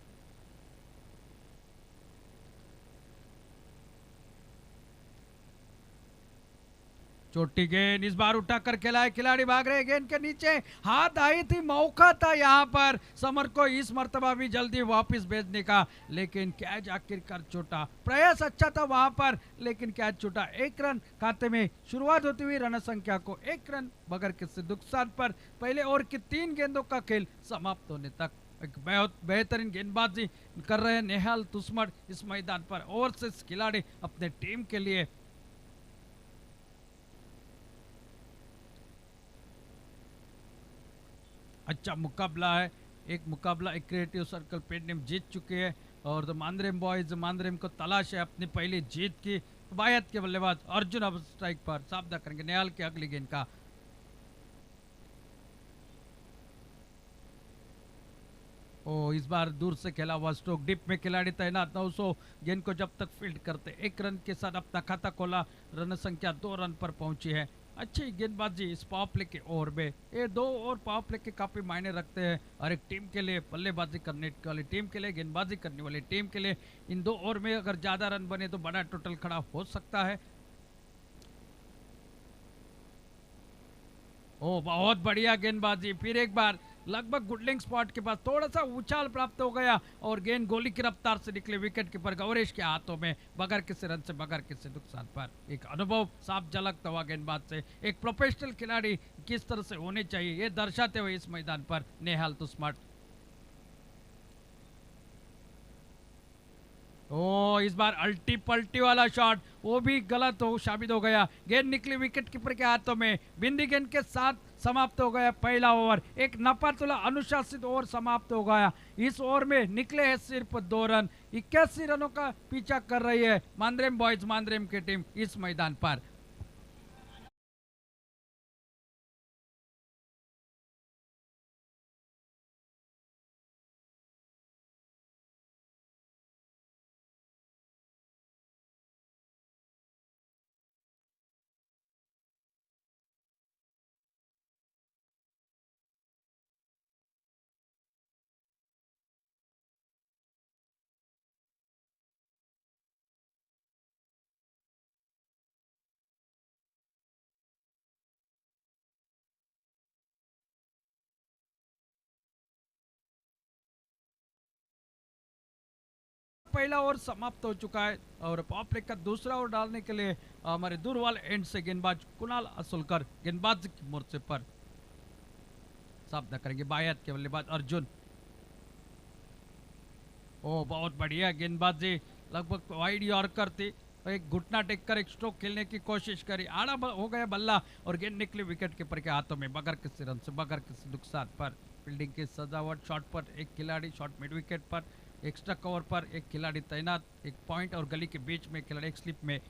छोटी गेंद इस बार उठाकर खेला है, खिलाड़ी भाग रहे, गेंद के नीचे हाथ आई थी, मौका था यहाँ पर समर को इस मर्तबा भी जल्दी वापस भेजने का, लेकिन कैच आखिरकार छूटा। प्रयास अच्छा था वहां पर, लेकिन कैच छूटा। 1 रन खाते में शुरुआत होती हुई रन संख्या को 1 रन बगैर किसी नुकसान पर पहले ओवर की 3 गेंदों का खेल समाप्त होने तक। एक बहुत बेहतरीन गेंदबाजी कर रहे हैं नेहाल तुस्मड़ इस मैदान पर। ओवरसीज खिलाड़ी अपने टीम के लिए अच्छा मुकाबला है। एक मुकाबला एक क्रिएटिव सर्कल पेडनेम जीत चुके हैं और द मांद्रेम बॉयज, मांद्रेम को तलाश है अपनी पहली जीत की। बायत के बल्लेबाज अर्जुन अब स्ट्राइक पर सामना करेंगे नेहाल की अगली गेंद का। ओ इस बार दूर से खेला हुआ स्ट्रोक, डिप में खिलाड़ी तैनात 900 गेंद को जब तक फील्ड करते 1 रन के साथ अपना खाता खोला। रन संख्या 2 रन पर पहुंची है। अच्छी गेंदबाजी इस पावर प्ले के ओवर में। ये 2 ओवर पावर प्ले के काफी मायने रखते हैं और एक टीम के लिए, बल्लेबाजी करने वाली टीम के लिए, गेंदबाजी करने वाली टीम के लिए। इन 2 ओवर में अगर ज्यादा रन बने तो बड़ा टोटल खड़ा हो सकता है। ओ बहुत बढ़िया गेंदबाजी, फिर एक बार लगभग गुडलिंग स्पॉट के पास थोड़ा सा उछाल प्राप्त हो गया और गेंद गोली की रफ्तार से निकले विकेट कीपर गौरेश के हाथों में बगैर किसी रन से, बगैर किसी नुकसान पर। एक अनुभव साफ झलकता हुआ गेंदबाज से एक प्रोफेशनल खिलाड़ी किस तरह से होने चाहिए ये दर्शाते हुए इस मैदान पर नेहाल तुस्मड़। ओ इस बार अल्टी पल्टी वाला शॉट वो भी गलत हो साबित हो गया। गेंद निकली विकेट कीपर के हाथों में, बिंदी गेंद के साथ समाप्त हो गया पहला ओवर। एक नपातुला अनुशासित ओवर समाप्त हो गया। इस ओवर में निकले हैं सिर्फ 2 रन। 81 रनों का पीछा कर रही है मांद्रेम बॉयज, मांद्रेम की टीम इस मैदान पर। पहला ओवर समाप्त हो चुका है और पावर प्ले का दूसरा ओवर डालने के लिए हमारे दूर वाले एंड से गेंदबाज कुणाल असुलकर गेंदबाज की मोर्चे पर सामना करेंगे बायत के बल्लेबाज अर्जुन। ओ बहुत बढ़िया गेंदबाजी, लगभग वाइड यॉर्कर थी, एक घुटना टेककर एक स्ट्रोक खेलने की कोशिश करी, आड़ा हो गया बल्ला और गेंद निकली विकेट कीपर के हाथों में बगैर किसी रन से, बगैर किसी नुकसान पर। फील्डिंग की सजावट, शॉट पर एक खिलाड़ी, शॉट मिड विकेट पर, एक्स्ट्रा कवर पर एक खिलाड़ी तैनात, एक पॉइंट और गली के बीच में खिलाड़ी एक स्लिप में।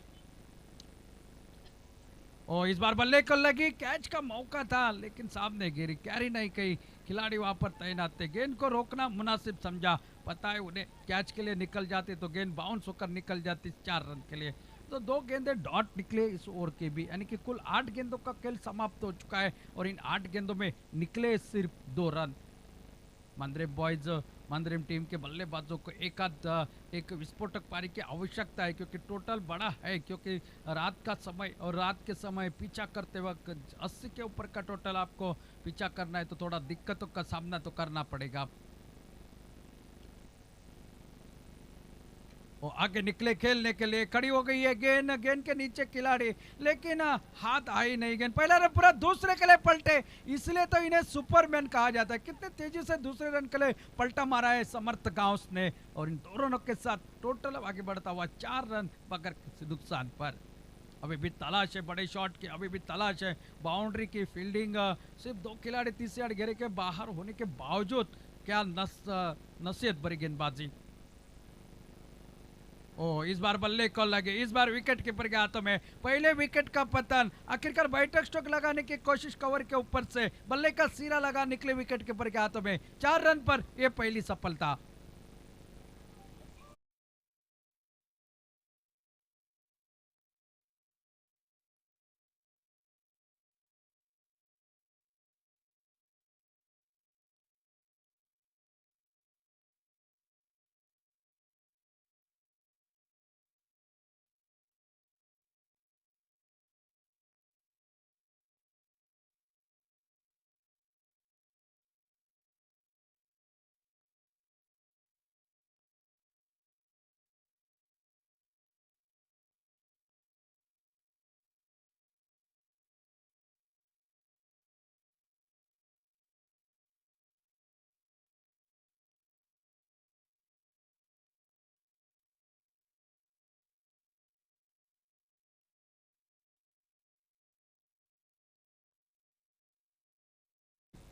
और इस बार बल्ले को लगी, कैच का मौका था लेकिन सामने गिरी, कैरी नहीं कही, खिलाड़ी वहां पर तैनात थे। गेंद को रोकना मुनासिब समझा, पता है उन्हें कैच के लिए निकल जाते तो गेंद बाउंस होकर निकल जाती 4 रन के लिए। तो 2 गेंदे डॉट निकले इस ओवर के भी, यानी कि कुल 8 गेंदों का खेल समाप्त हो चुका है और इन 8 गेंदों में निकले सिर्फ 2 run. Mandrem boys, Mandrem team के बल्लेबाजों को एक विस्फोटक पारी की आवश्यकता है क्योंकि टोटल बड़ा है, क्योंकि रात का समय और रात के समय पीछा करते वक्त 80 के ऊपर का टोटल आपको पीछा करना है तो थोड़ा दिक्कतों का सामना तो करना पड़ेगा। वो आगे निकले खेलने के लिए, खड़ी हो गई है गेंद, गेंद के नीचे खिलाड़ी लेकिन हाथ आई नहीं गेंद। पहला रन पूरा दूसरे के लिए पलटे, इसलिए तो इन्हें सुपरमैन कहा जाता है। कितने तेजी से दूसरे रन के लिए पलटा मारा है समर्थ गांव ने और इन 2 रनों के साथ टोटल आगे बढ़ता हुआ 4 रन बगैर किसी नुकसान पर। अभी भी तलाश है बड़े शॉट की, अभी भी तलाश है बाउंड्री की। फील्डिंग सिर्फ 2 खिलाड़ी तीसरे यार्ड घेरे के बाहर होने के बावजूद क्या नसीहत भरी गेंदबाजी। ओ इस बार बल्ले को लगे, इस बार विकेट कीपर के हाथों में पहले विकेट का पतन। आखिरकार बैठक स्ट्रोक लगाने की कोशिश कवर के ऊपर से बल्ले का सिरा लगा, निकले विकेट कीपर के हाथों में। 4 रन पर यह पहली सफलता।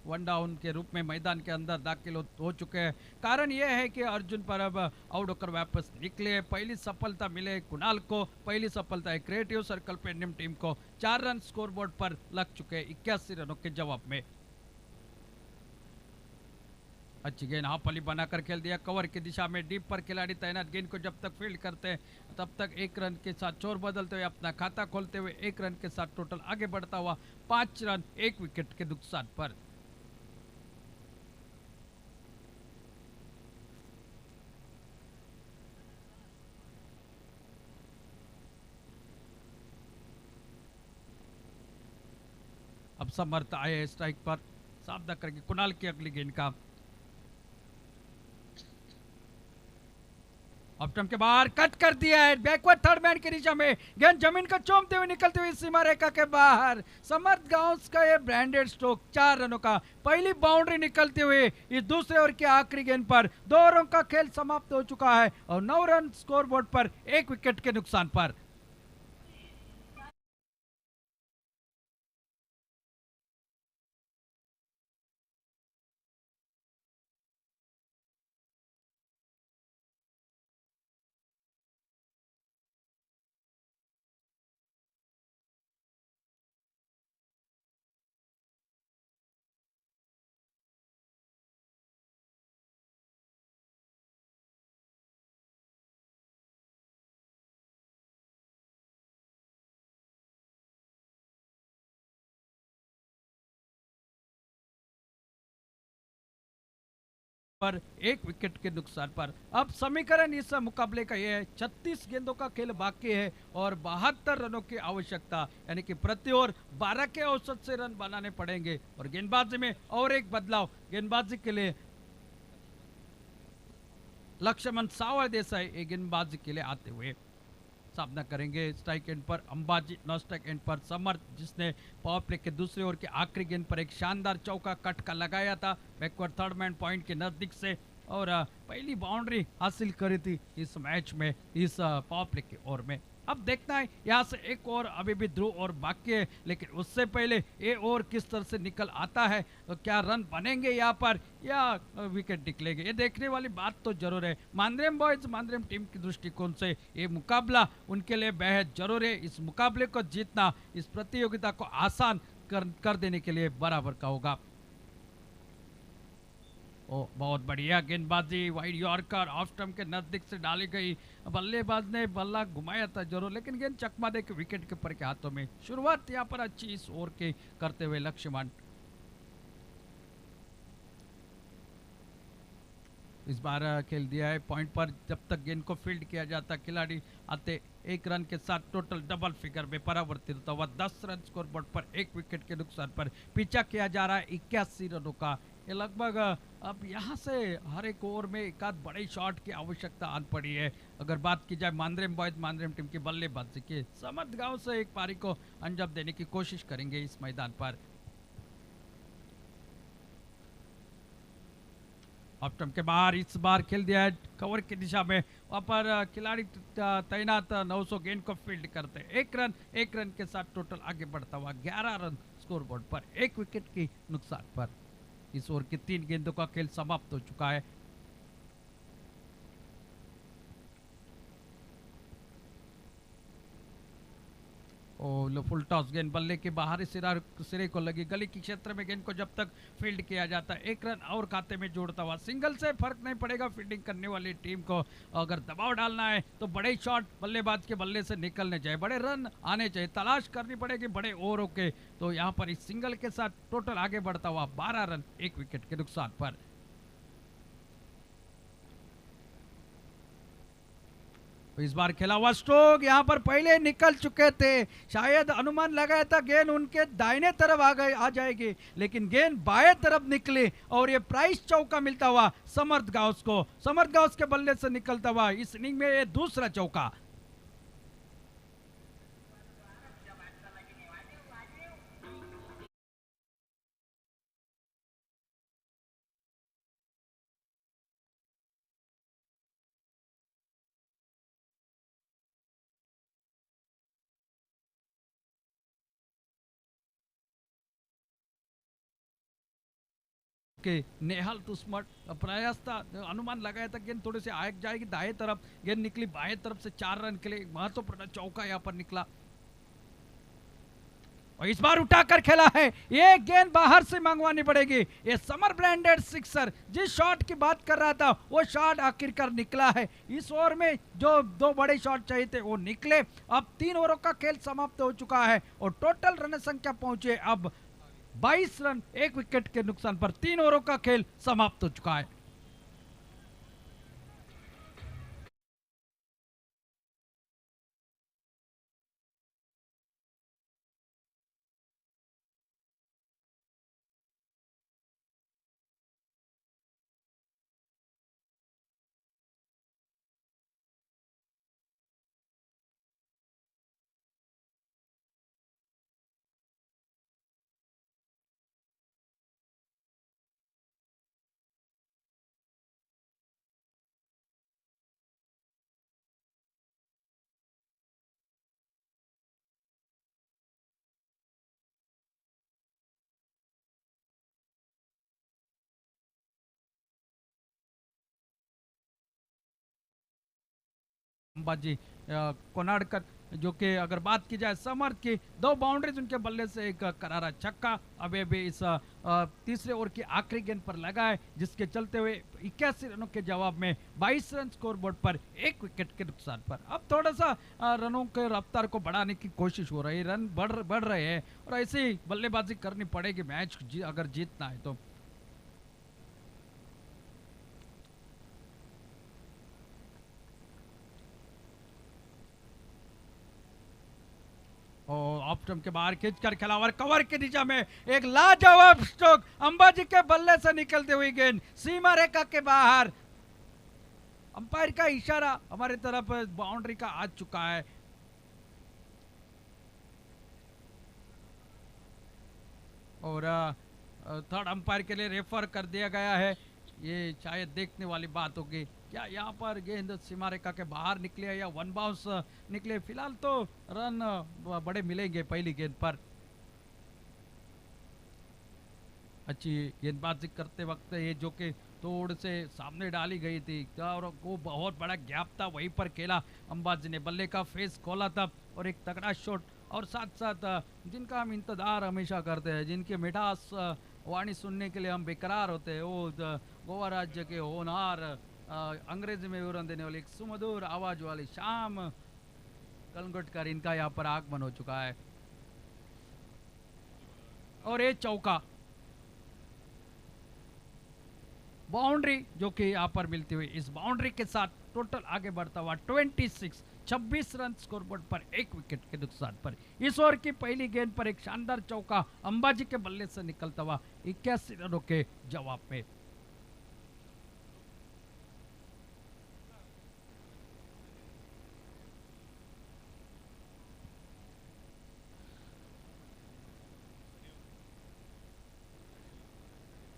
वन डाउन के रूप में मैदान के अंदर दाखिल हो चुके हैं। कारण यह है कि अर्जुन परब आउट होकर वापस निकले। पहली सफलता मिले कुणाल को, पहली सफलता है क्रिएटिव सर्कल पेंडियम टीम को। 4 रन स्कोरबोर्ड पर लग चुके हैं 81 रनों के जवाब में। अच्छी गेंद हाफ अली बनाकर खेल दिया कवर की दिशा में, डीप पर खिलाड़ी तैनात। गेंद को जब तक फील्ड करते हैं तब तक 1 रन के साथ चोर बदलते हुए अपना खाता खोलते हुए 1 रन के साथ टोटल आगे बढ़ता हुआ 5 रन 1 विकेट के नुकसान पर। अब समर्थ आए स्ट्राइक पर, सामना करेंगे कुणाल की अगली गेंद का। ऑफ स्टंप के बाहर कट कर दिया है, बैकवर्ड थर्ड मैन की दिशा में गेंद जमीन को चूमते हुए निकलते हुए सीमा रेखा के बाहर। समर्थ गांव का ये ब्रांडेड स्ट्रोक 4 रनों का, पहली बाउंड्री निकलते हुए इस दूसरे ओवर की आखिरी गेंद पर 2 ओवरों का खेल समाप्त हो चुका है और 9 रन स्कोरबोर्ड पर 1 विकेट के नुकसान पर। पर 1 विकेट के नुकसान पर। अब समीकरण इस मुकाबले का यह है, 36 गेंदों का खेल बाकी है और 72 रनों की आवश्यकता, यानी कि प्रति ओवर 12 के औसत से रन बनाने पड़ेंगे। और गेंदबाजी में और एक बदलाव, गेंदबाजी के लिए लक्ष्मण सावर देसाई एक गेंदबाजी के लिए आते हुए सामना करेंगे। स्ट्राइक एंड पर अंबाजी, नॉन स्ट्राइक एंड पर समर्थ, जिसने पावर प्ले के दूसरे ओवर के आखिरी गेंद पर एक शानदार चौका कट का लगाया था बैकवर्ड थर्ड मैन पॉइंट के नजदीक से और पहली बाउंड्री हासिल करी थी इस मैच में, इस पावर प्ले के ओवर में। अब देखना है यहाँ से एक और अभी भी ध्रुव और बाकी है, लेकिन उससे पहले ये ओवर किस तरह से निकल आता है, तो क्या रन बनेंगे यहाँ पर या विकेट निकलेंगे, ये देखने वाली बात तो जरूर है। मांद्रेम बॉयज, मांद्रेम टीम के दृष्टिकोण से ये मुकाबला उनके लिए बेहद जरूरी है। इस मुकाबले को जीतना इस प्रतियोगिता को आसान कर देने के लिए बराबर का होगा। ओ बहुत बढ़िया गेंदबाजी, वाइड यॉर्कर ऑफ स्टंप के नजदीक से डाली गई। बल्लेबाज ने बल्ला घुमाया था जरूर, लेकिन गेंद चकमा दे के विकेट कीपर के हाथों में। शुरुआत यहाँ पर अच्छी इस ओवर के करते हुए लक्ष्मण। इस बार खेल दिया है पॉइंट पर, जब तक गेंद को फील्ड किया जाता खिलाड़ी आते 1 रन के साथ टोटल डबल फिगर में परावर्तित होता हुआ 10 रन स्कोरबोर्ड पर 1 विकेट के नुकसान पर पीछा किया जा रहा है 81 रनों का। ये लगभग अब यहाँ से हर एक ओवर में एक आध बड़े शॉट की आवश्यकता आन पड़ी है। अगर बात की जाए मांद्रेम बॉयज, मांद्रेम टीम की बल्लेबाजी की, समर्थ गांव से एक पारी को अंजाम देने की कोशिश करेंगे इस मैदान पर। ऑफ स्टंप के बाहर इस बार खेल दिया है कवर की दिशा में, वहां पर खिलाड़ी तैनात 900 गेंद को फील्ड करते 1 रन के साथ टोटल आगे बढ़ता हुआ 11 रन स्कोरबोर्ड पर 1 विकेट की नुकसान पर। इस ओवर की 3 गेंदों का खेल समाप्त हो चुका है। और फुल टॉस गेंद बल्ले के बाहरी सिरे को लगी, गली के क्षेत्र में गेंद को जब तक फील्ड किया जाता है 1 रन और खाते में जोड़ता हुआ। सिंगल से फर्क नहीं पड़ेगा फील्डिंग करने वाली टीम को, अगर दबाव डालना है तो बड़े शॉट बल्लेबाज के बल्ले से निकलने चाहिए, बड़े रन आने चाहिए, तलाश करनी पड़ेगी बड़े ओवरों के। तो यहाँ पर इस सिंगल के साथ टोटल आगे बढ़ता हुआ 12 रन 1 विकेट के नुकसान पर। इस बार खेला हुआ स्ट्रोक यहाँ पर पहले निकल चुके थे, शायद अनुमान लगाया था गेंद उनके दाहिने तरफ आ जाएगी, लेकिन गेंद बाएं तरफ निकली और ये प्राइस चौका मिलता हुआ समर्थ गाउस को, समर्थ गाउस के बल्ले से निकलता हुआ इस इनिंग में ये दूसरा चौका। के नेहाल तुस्मट प्रयास था, अनुमान लगाया था गेंद थोड़े से आग जाएगी दाएं तरफ, गेंद निकली बाएं तरफ से 4 रन के लिए महत्वपूर्ण चौका यहाँ पर निकला और इस बार उठाकर खेला है, ये गेंद बाहर से मंगवानी पड़ेगी। ये समर ब्रांडेड सिक्सर, जिस शॉट की बात कर रहा था वो शॉट आखिरकार निकला है। इस ओवर में जो 2 बड़े शॉट चाहिए थे वो निकले। अब 3 ओवरों का खेल समाप्त हो चुका है और टोटल रन संख्या पहुंचे अब 22 रन, 1 विकेट के नुकसान पर 3 ओवरों का खेल समाप्त हो चुका है। अंबाजी कोनाडकर, जो कि अगर बात की जाए समर्थ की 2 बाउंड्रीज उनके बल्ले से एक करारा छक्का अभी अभी इस तीसरे ओवर की आखिरी गेंद पर लगा है, जिसके चलते हुए 81 रनों के जवाब में 22 रन स्कोर बोर्ड पर 1 विकेट के नुकसान पर। अब थोड़ा सा रनों के रफ्तार को बढ़ाने की कोशिश हो रही है, रन बढ़ रहे हैं और ऐसे ही बल्लेबाजी करनी पड़ेगी मैच अगर जीतना है तो। ऑफ स्टंप के बाहर खींचकर खेला और कवर की दिशा में एक लाजवाब स्ट्रोक, अंबाजी के बल्ले से निकलती हुई गेंद सीमा रेखा के बाहर। अंपायर का इशारा हमारी तरफ बाउंड्री का आ चुका है और थर्ड अंपायर के लिए रेफर कर दिया गया है। ये शायद देखने वाली बात होगी, क्या यहाँ पर गेंद सीमा रेखा के बाहर निकले या 1 बाउंस निकले। फिलहाल तो रन बड़े मिलेंगे पहली गेंद पर। अच्छी गेंदबाजी करते वक्त ये जो कि थोड़े से सामने डाली गई थी और वो बहुत बड़ा गैप था, वहीं पर खेला अंबाजी ने, बल्ले का फेस खोला था और एक तगड़ा शॉट। और साथ साथ जिनका हम इंतजार हमेशा करते हैं, जिनकी मिठास वाणी सुनने के लिए हम बेकरार होते हैं, वो गोवा राज्य के होनहार अंग्रेजी में विवरण देने वाली एक सुमधुर आवाज वाली श्याम कलंगोटकर, इनका यहाँ पर आगमन हो चुका है और ये चौका बाउंड्री जो कि यहाँ पर मिलती हुई, इस बाउंड्री के साथ टोटल आगे बढ़ता हुआ 26 रन स्कोरबोर्ड पर 1 विकेट के नुकसान पर। इस ओवर की पहली गेंद पर एक शानदार चौका अंबाजी के बल्ले से निकलता हुआ 81 रनों के जवाब में।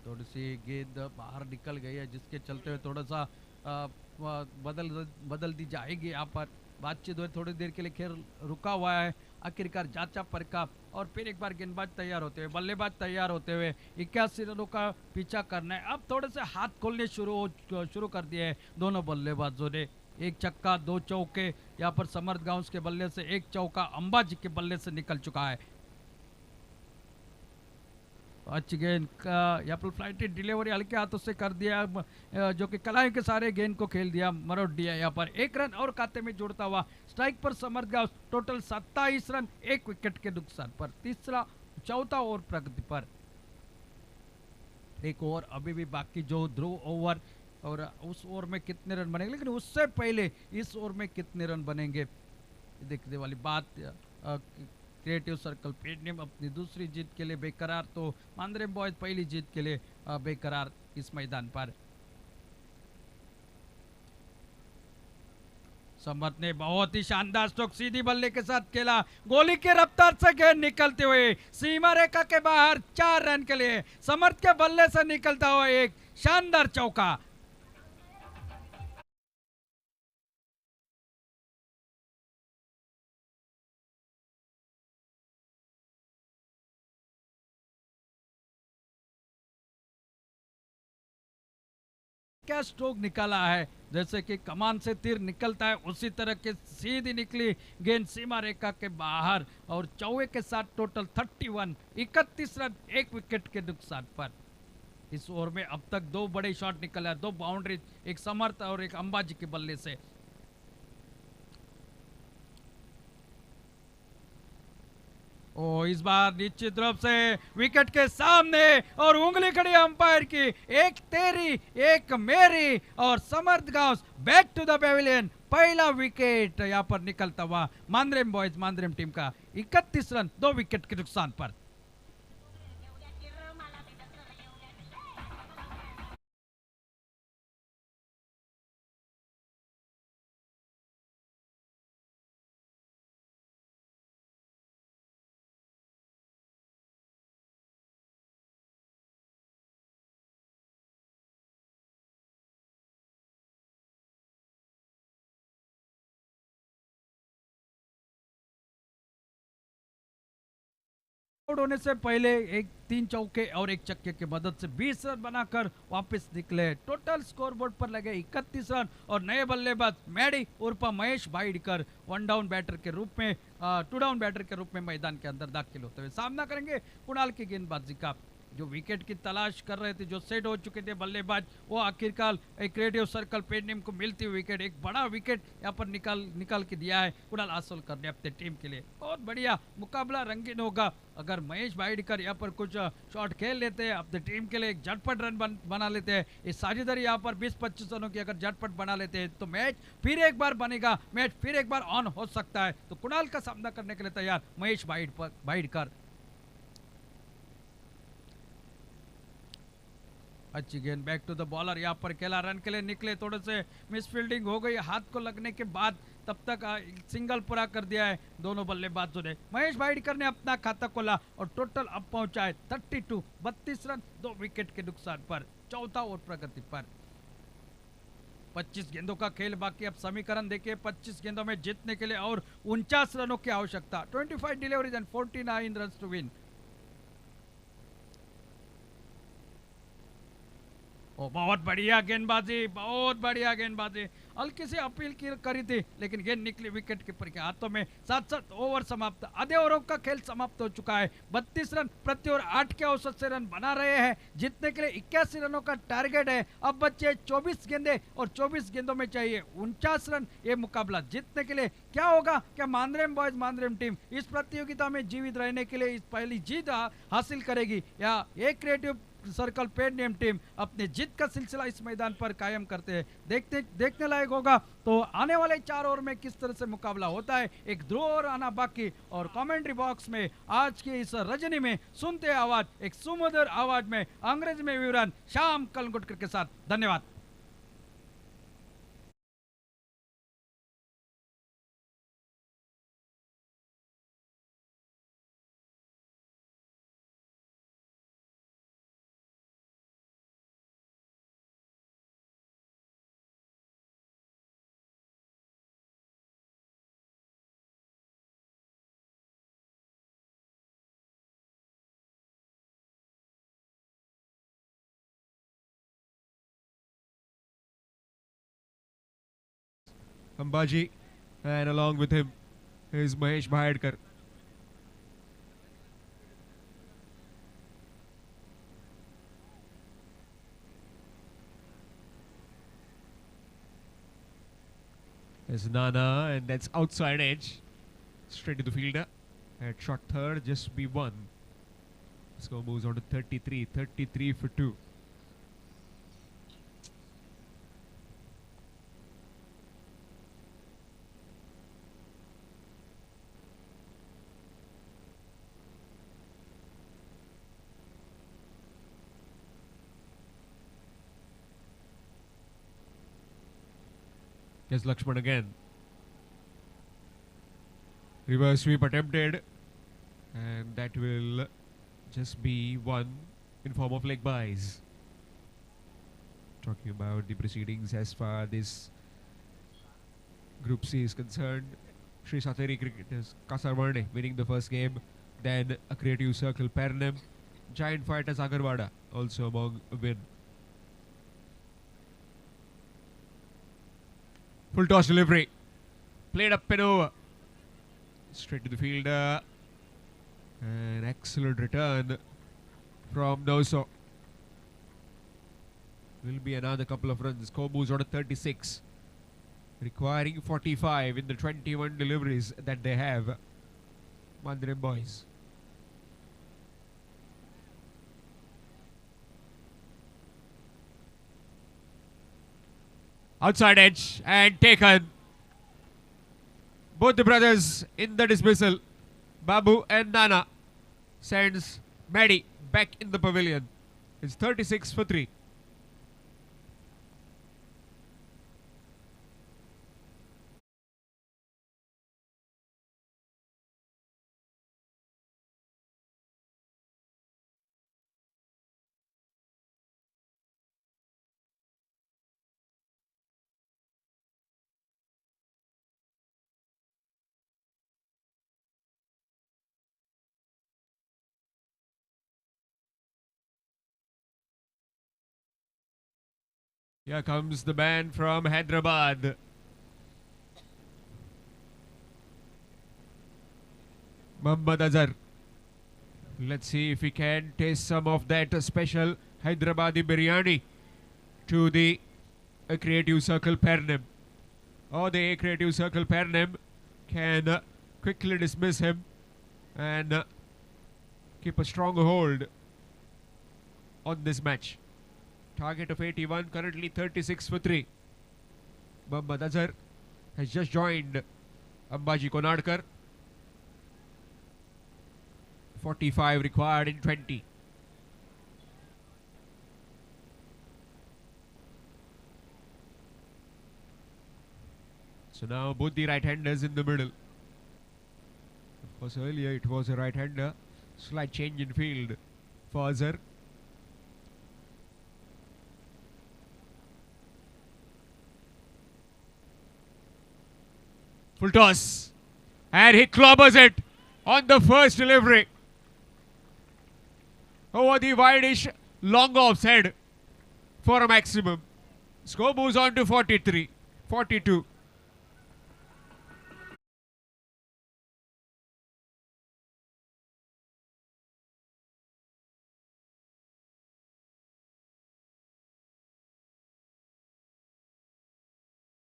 थोड़ी सी गेंद बाहर निकल गई है, जिसके चलते हुए थोड़ा सा बदल दी जाएगी। यहाँ पर बातचीत हुई, थोड़ी देर के लिए खेल रुका हुआ है, आखिरकार जांचा परखा और फिर एक बार गेंदबाज तैयार होते हुए, बल्लेबाज तैयार होते हुए 81 रनों का पीछा करना है। अब थोड़े से हाथ खोलने शुरू कर दिए हैं दोनों बल्लेबाजों ने। 1 छक्का 2 चौके, यहाँ पर समर्थ गांव के बल्ले से 1 चौका अंबाजी के बल्ले से निकल चुका है। अच्छी गेंद का यहाँ पर फ्लाइटेड डिलीवरी हल्के हाथों से कर दिया, जो कि कलाई के सारे गेंद को खेल दिया, मरोड़ दिया। यहाँ पर 1 रन और खाते में जुड़ता हुआ स्ट्राइक पर समर्थ गांव, टोटल 27 रन 1 विकेट के नुकसान पर। चौथा ओवर प्रगति पर, एक ओवर अभी भी बाकी, जो ध्रुव ओवर और उस ओवर में कितने रन बनेंगे, लेकिन उससे पहले इस ओवर में कितने रन बनेंगे देखने वाली बात। क्रिएटिव सर्कल पेडनेम अपनी दूसरी जीत के लिए बेकरार, तो मांद्रेम बॉयज पहली जीत के लिए बेकरार इस मैदान पर। समर्थ ने बहुत ही शानदार स्ट्रोक सीधी बल्ले के साथ खेला, गोली की रफ्तार से गेंद निकलते हुए सीमा रेखा के बाहर 4 रन के लिए समर्थ के बल्ले से निकलता हुआ एक शानदार चौका। क्या स्ट्रोक निकाला है, जैसे कि कमान से तीर निकलता है उसी तरह के सीधी निकली गेंद सीमा रेखा के बाहर और चौवे के साथ टोटल 31 रन, 1 विकेट के नुकसान पर। इस ओवर में अब तक 2 बड़े शॉट निकले, 2 बाउंड्री, एक समर्थ और एक अंबाजी के बल्ले से। ओ इस बार निश्चित रूप से विकेट के सामने और उंगली खड़ी अंपायर की, एक तेरी एक मेरी और समर्थ गांव बैक टू द पेविलियन। पहला विकेट यहां पर निकलता हुआ मांद्रेम बॉयज, मांद्रेम टीम का 31 रन 2 विकेट के नुकसान पर। आउट होने से पहले एक 3 चौके और 1 छक्के की मदद से 20 रन बनाकर वापस निकले। टोटल स्कोरबोर्ड पर लगे 31 रन और नए बल्लेबाज मैडी उर्फ महेश भाईडकर 1 डाउन बैटर के रूप में 2 डाउन बैटर के रूप में मैदान के अंदर दाखिल होते हुए सामना करेंगे कुणाल की गेंदबाजी का। जो विकेट की तलाश कर रहे थे, जो सेट हो चुके थे बल्लेबाज, वो आखिरकार एक क्रिएटिव सर्कल पेडनेम को मिलती हुई विकेट, एक बड़ा विकेट यहाँ पर निकाल के दिया है कुणाल हासिल करने अपने टीम के लिए। बहुत बढ़िया मुकाबला रंगीन होगा। अगर महेश भाईडकर यहाँ पर कुछ शॉट खेल लेते हैं, अपने टीम के लिए एक झटपट रन बना लेते हैं, इस साझेदारी यहाँ पर 20-25 रनों की अगर झटपट बना लेते हैं तो मैच फिर एक बार बनेगा, मैच फिर एक बार ऑन हो सकता है। तो कुणाल का सामना करने के लिए तैयार महेश भाईडकर। अच्छी गेंद बैक टू द बॉलर, यहाँ पर खेला, रन के लिए निकले, थोड़े से मिस फील्डिंग हो गई हाथ को लगने के बाद, तब तक सिंगल पूरा कर दिया है दोनों बल्लेबाजों ने। महेश भाईडकर ने अपना खाता खोला और टोटल अब पहुंचा है 32 रन 2 विकेट के नुकसान पर, चौथा ओवर प्रगति पर। 25 गेंदों का खेल बाकी। अब समीकरण देखिए, 25 गेंदों में जीतने के लिए और 49 रनों की आवश्यकता। 25 deliveries and 49 run to win. ओ बहुत बढ़िया गेंदबाजी, बहुत बढ़िया गेंदबाजी। हल्की सी अपील करी थी लेकिन गेंद निकली विकेट कीपर के हाथों में। 7 ओवर समाप्त, आधे ओवरों का खेल समाप्त हो चुका है। 32 रन प्रति ओवर 8 के औसत से रन बना रहे हैं। जीतने के लिए 81 रनों का टारगेट है। अब बच्चे 24 गेंदे और 24 गेंदों में चाहिए 49 रन। ये मुकाबला जीतने के लिए क्या होगा? क्या मांद्रेम बॉयज, मांद्रेम टीम इस प्रतियोगिता में जीवित रहने के लिए इस पहली जीत हासिल करेगी, या एक क्रिएटिव सर्कल पेडनेम टीम अपने जीत का सिलसिला इस मैदान पर कायम करते हैं? देखने लायक होगा। तो आने वाले 4 ओवर में किस तरह से मुकाबला होता है, एक ध्रुव ओवर आना बाकी। और कमेंट्री बॉक्स में आज की इस रजनी में सुनते आवाज, एक सुमधुर आवाज में अंग्रेजी में विवरण श्याम कलंगुटकर के साथ। धन्यवाद। Ambaji, and along with him is Mahesh Bhayadkar. There's Nana, and that's outside edge, straight to the fielder. At shot third, just be one. Score moves on to 33 for 2. Here's Lakshman again. Reverse sweep attempted, and that will just be one in form of leg byes. Talking about the proceedings as far this Group C is concerned, Sri Sateri Cricketers Kasarvarne winning the first game, then a creative circle Pernem, Giant Fighters Agarwada also among a win. Full toss delivery. Played up and over. Straight to the fielder. An excellent return from Noso. Will be another couple of runs. Score moves on to 36. Requiring 45 in the 21 deliveries that they have. Mandarin boys. Outside edge and taken. Both the brothers in the dismissal. Babu and Nana sends Maddie back in the pavilion. It's 36 for 3. Here comes the man from Hyderabad. Muhammad Azhar. Let's see if we can taste some of that special Hyderabadi biryani to the Creative Circle Pernem. Or the Creative Circle Pernem can quickly dismiss him and keep a strong hold on this match. Target of 81, currently 36 for 3. Muhammad Azhar has just joined Ambaji Konadkar. 45 required in 20. So now both the right-handers in the middle. Of course, earlier it was a right-hander. Slight change in field for Azhar. Full toss. And he clobbers it on the first delivery. Over the wide-ish long offside for a maximum. Score moves on to 43, 42.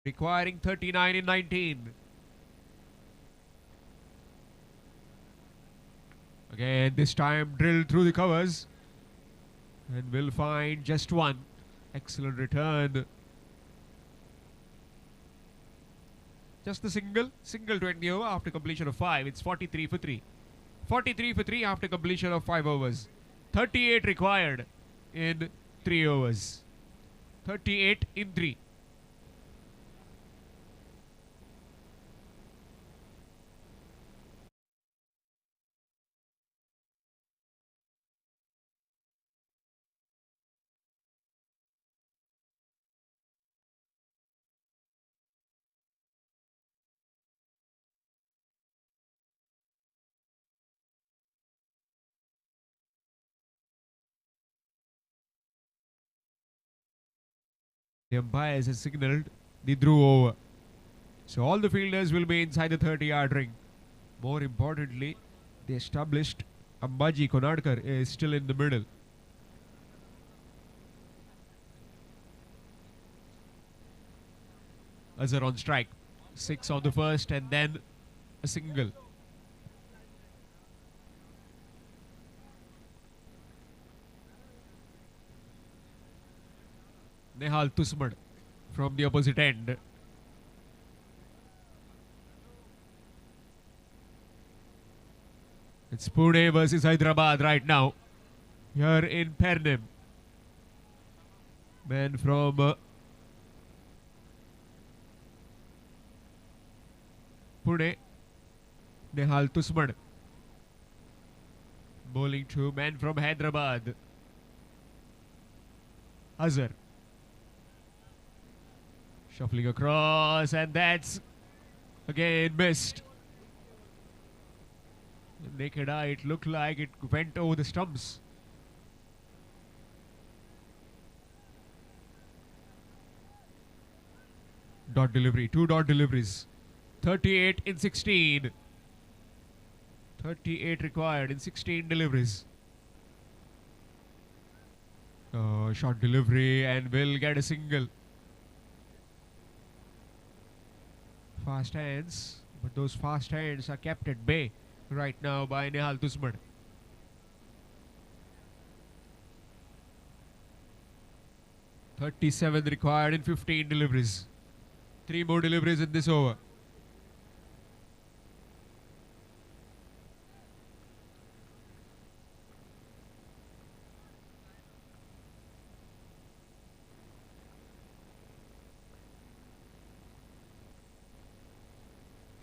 Requiring 39 in 19. Again, this time drilled through the covers. And will find just one. Excellent return. Just the single 20 over after completion of 5. It's 43 for 3. 43 for 3 after completion of 5 overs. 38 required in 3 overs. 38 in 3. The umpires have signalled the through over. So all the fielders will be inside the 30-yard ring. More importantly, the established Ambaji Konadkar is still in the middle. Azhar on strike. 6 on the first and then a single. Nehal Tusmad from the opposite end. It's Pune versus Hyderabad right now. Here in Pernem. Man from Pune, Nehal Tusmad. Bowling to man from Hyderabad. Azhar. Shuffling across, and that's again missed. Naked eye, it looked like it went over the stumps. Dot delivery, 2 dot deliveries. 38 in 16. 38 required in 16 deliveries. Short delivery and will get a single. Fast hands, but those fast hands are kept at bay right now by Nehal Tusmad. .37 required in 15 deliveries. 3 more deliveries in this over.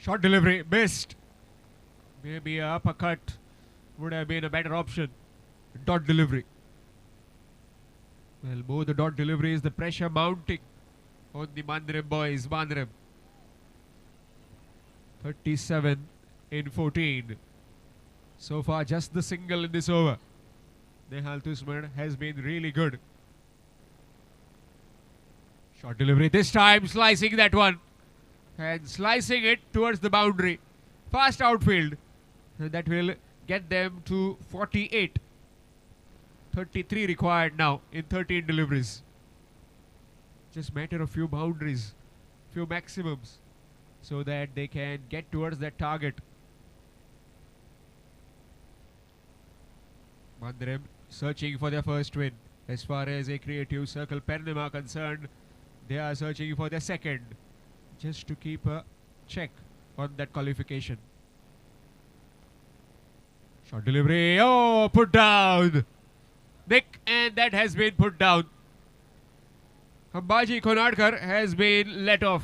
Short delivery, missed. Maybe a uppercut would have been a better option. Dot delivery. Well, more the dot delivery is the pressure mounting on the Mandrem boys. Mandrem. 37 in 14. So far, just the single in this over. Nehal Tusman has been really good. Short delivery this time, slicing that one. And slicing it towards the boundary. Fast outfield. And that will get them to 48. 33 required now in 13 deliveries. Just matter of few boundaries, few maximums, so that they can get towards that target. Mandrem searching for their first win. As far as a creative circle Pernem are concerned, they are searching for their second, just to keep a check on that qualification. Short delivery, oh, put down. Nick, and that has been put down. Hambaji Konadkar has been let off.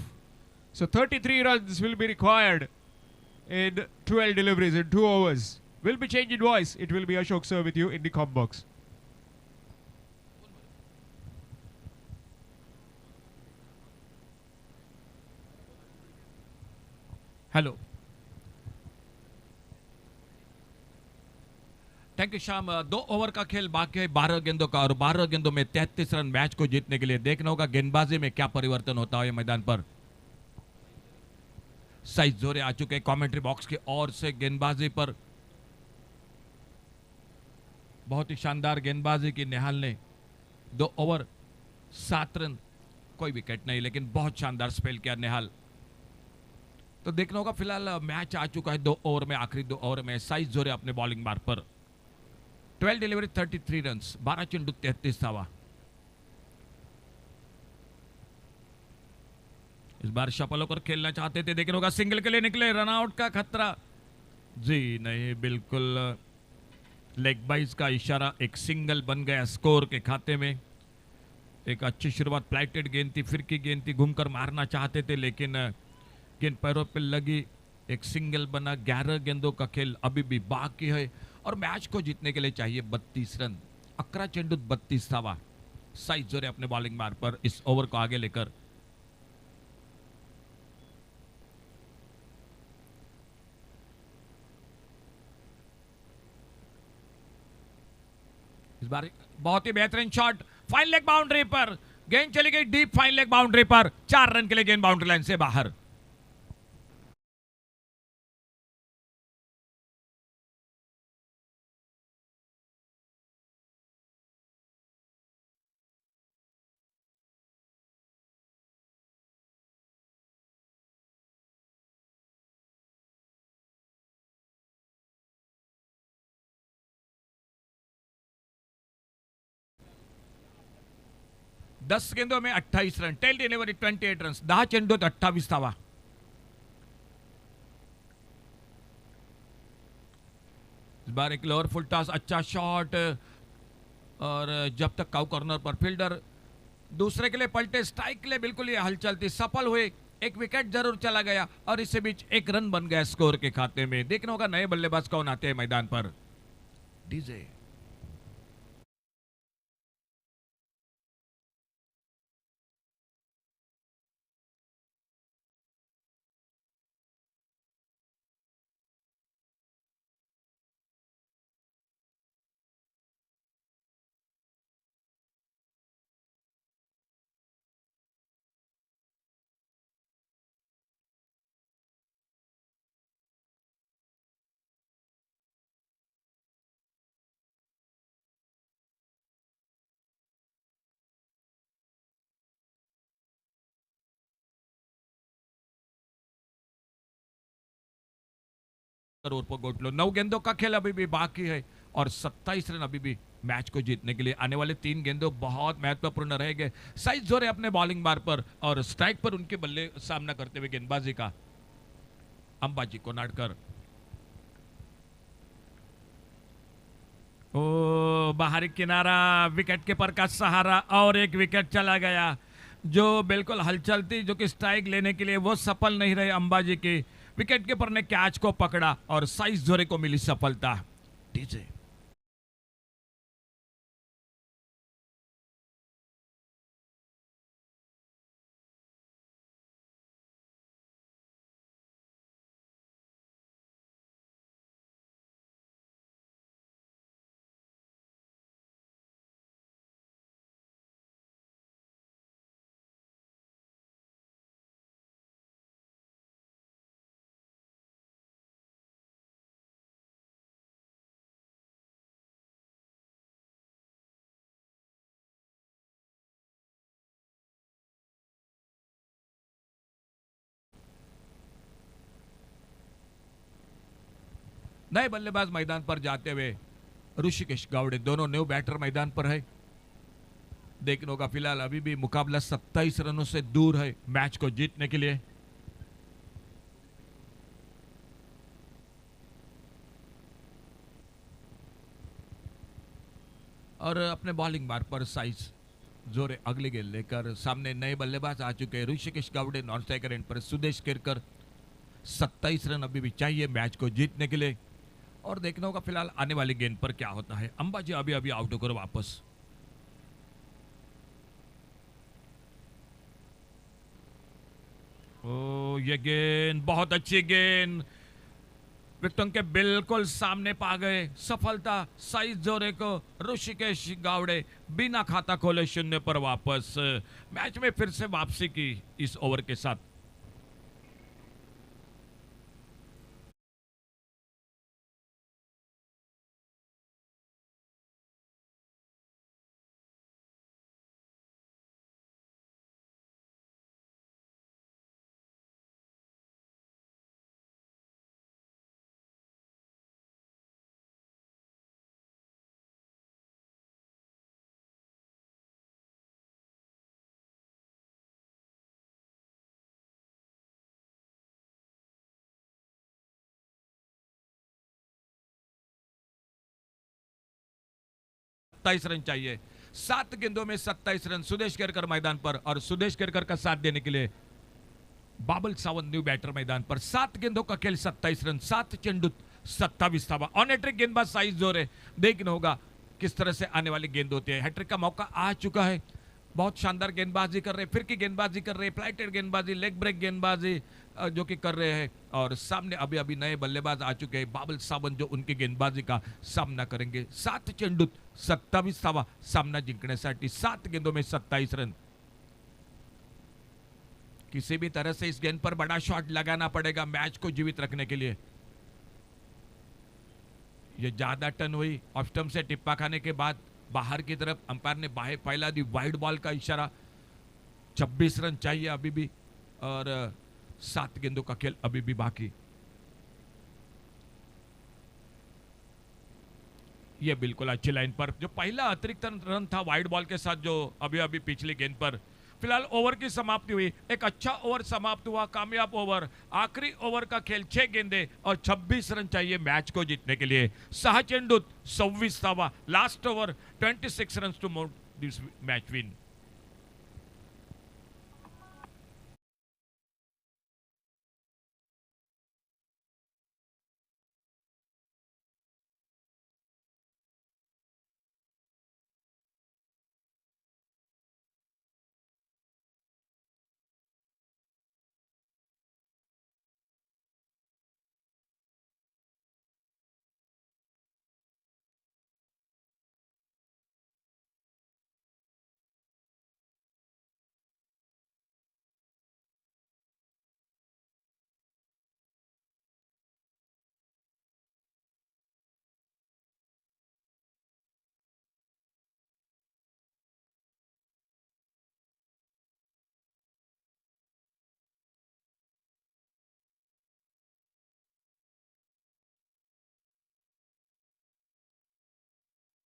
So 33 runs will be required in 12 deliveries in 2 overs. Will be changing voice. It will be Ashok sir with you in the com box. Hello, thank you शाम। 2 over का खेल बाकी है 12 गेंदों का, और 12 गेंदों में 33 रन मैच को जीतने के लिए। देखना होगा गेंदबाजी में क्या परिवर्तन होता है मैदान पर। साइज जोरे आ चुके हैं कमेंट्री बॉक्स की ओर से। गेंदबाजी पर बहुत ही शानदार गेंदबाजी की नेहाल ने। 2 ओवर 7 रन, कोई विकेट नहीं, लेकिन बहुत शानदार स्पेल किया नेहाल। तो देखना होगा, फिलहाल मैच आ चुका है 2 ओवर में, आखिरी 2 ओवर में। साइज जोरे अपने बॉलिंग मार्क पर। 12 डिलीवरी 33 रन्स, 12 चेंडू 33 धावा। इस बार शफल होकर खेलना चाहते थे, देखना होगा सिंगल के लिए निकले। रनआउट का खतरा जी नहीं, बिल्कुल लेग बाइज का इशारा। एक सिंगल बन गया स्कोर के खाते में। एक अच्छी शुरुआत, प्लाइटेड गेंद थी, फिर की गेंद थी, घूमकर मारना चाहते थे, लेकिन गेंद पैरों पर लगी। एक सिंगल बना। 11 गेंदों का खेल अभी भी बाकी है, और मैच को जीतने के लिए चाहिए 32 रन। 11 चेंडू 32 धावा। साइज जोरे अपने बॉलिंग मार्क पर इस ओवर को आगे लेकर। इस बार बहुत ही बेहतरीन शॉट, फाइन लेग बाउंड्री पर गेंद चली गई डीप फाइन लेग बाउंड्री पर। 4 रन के लिए गेंद बाउंड्री लाइन से बाहर। दस गेंदों में 28 रन, टेल डिलीवरी 28 रन, 10 चेंडूत 28 धावा। इस बार एक लोअर फुल टॉस, अच्छा शॉट, और जब तक काउ कॉर्नर पर फील्डर दूसरे के लिए पलटे। स्ट्राइक के लिए बिल्कुल ये हलचल थी, सफल हुए। एक विकेट जरूर चला गया, और इसी बीच 1 रन बन गया स्कोर के खाते में। देखना होगा नए बल्लेबाज कौन आते हैं मैदान पर। डीजे और गोटलो 9 गेंदों का खेल अभी भी बाकी है और 27 रन अभी भी मैच को जीतने के लिए। आने वाले 3 गेंदों बहुत महत्वपूर्ण रहेंगे। साइज जोरे अपने बॉलिंग बार पर और स्ट्राइक पर उनके बल्ले सामना करते हुए गेंदबाजी का अंबाजी कोनाडकर। ओ बाहरी किनारा, विकेट कीपर का सहारा और एक विकेट चला गया। जो बिल्कुल हलचल थी, जो कि स्ट्राइक लेने के लिए वो सफल नहीं रहे अंबाजी की। विकेट कीपर ने कैच को पकड़ा और साइज जोरे को मिली सफलता। डीजे नए बल्लेबाज मैदान पर जाते हुए ऋषिकेश गावड़े, दोनों न्यू बैटर मैदान पर है। देखने होगा, फिलहाल अभी भी मुकाबला 27 रनों से दूर है मैच को जीतने के लिए। और अपने बॉलिंग बार पर साइज जोरे अगली गेंद लेकर सामने नए बल्लेबाज आ चुके हैं। Rishikesh Gawade non striker end पर सुदेश केरकर। 27 रन अभी भी चाहिए मैच को जीतने के लिए और देखना होगा फिलहाल आने वाली गेंद पर क्या होता है। अंबाजी अभी अभी आउट होकर वापस। ओ ये गेंद बहुत अच्छी गेंद, विकेटों के बिल्कुल सामने पा गए। सफलता साइज जोरे को। ऋषिकेश गावड़े बिना खाता खोले 0 पर वापस। मैच में फिर से वापसी की इस ओवर के साथ। रन चाहिए। 7 गेंदों में 27 रन। सुदेश केरकर मैदान पर और सुदेश केरकर का साथ देने के लिए बाबल सावंत न्यू बैटर मैदान पर। 7 गेंदों का खेल 27 रन, 7 चेंडू 27 धावा। ऑन हैट्रिक गेंदबाज साइज जोरे। देखना होगा किस तरह से आने वाली गेंद होती है। हैट्रिक का मौका आ चुका है। बहुत शानदार गेंदबाजी कर रहे हैं, फिर की गेंदबाजी कर रहे हैं, फ्लाइटेड गेंदबाजी, लेग ब्रेक गेंदबाजी जो कि कर रहे हैं। और सामने अभी अभी नए बल्लेबाज आ चुके हैं बाबल सावंत, जो उनकी गेंदबाजी का सामना करेंगे। 7 चेंडूत 27 धावा सामना जिंकण्यासाठी। 7 गेंदों में 27 रन। किसी भी तरह से इस गेंद पर बड़ा शॉट लगाना पड़ेगा मैच को जीवित रखने के लिए। ये ज्यादा टर्न हुई, ऑफ स्टंप से टिप्पा खाने के बाद बाहर की तरफ अंपायर ने बाहर फैला दी, वाइड बॉल का इशारा। 26 रन चाहिए अभी भी और 7 गेंदों का खेल अभी भी बाकी। ये बिल्कुल अच्छी लाइन पर जो पहला अतिरिक्त रन था वाइड बॉल के साथ, जो अभी अभी पिछली गेंद पर। फिलहाल ओवर की समाप्ति हुई। एक अच्छा ओवर समाप्त हुआ, कामयाब ओवर। आखिरी ओवर का खेल 6 गेंदे और 26 रन चाहिए मैच को जीतने के लिए। 6 चेंडूत 26 धावा। Last over 26 run to more this match win.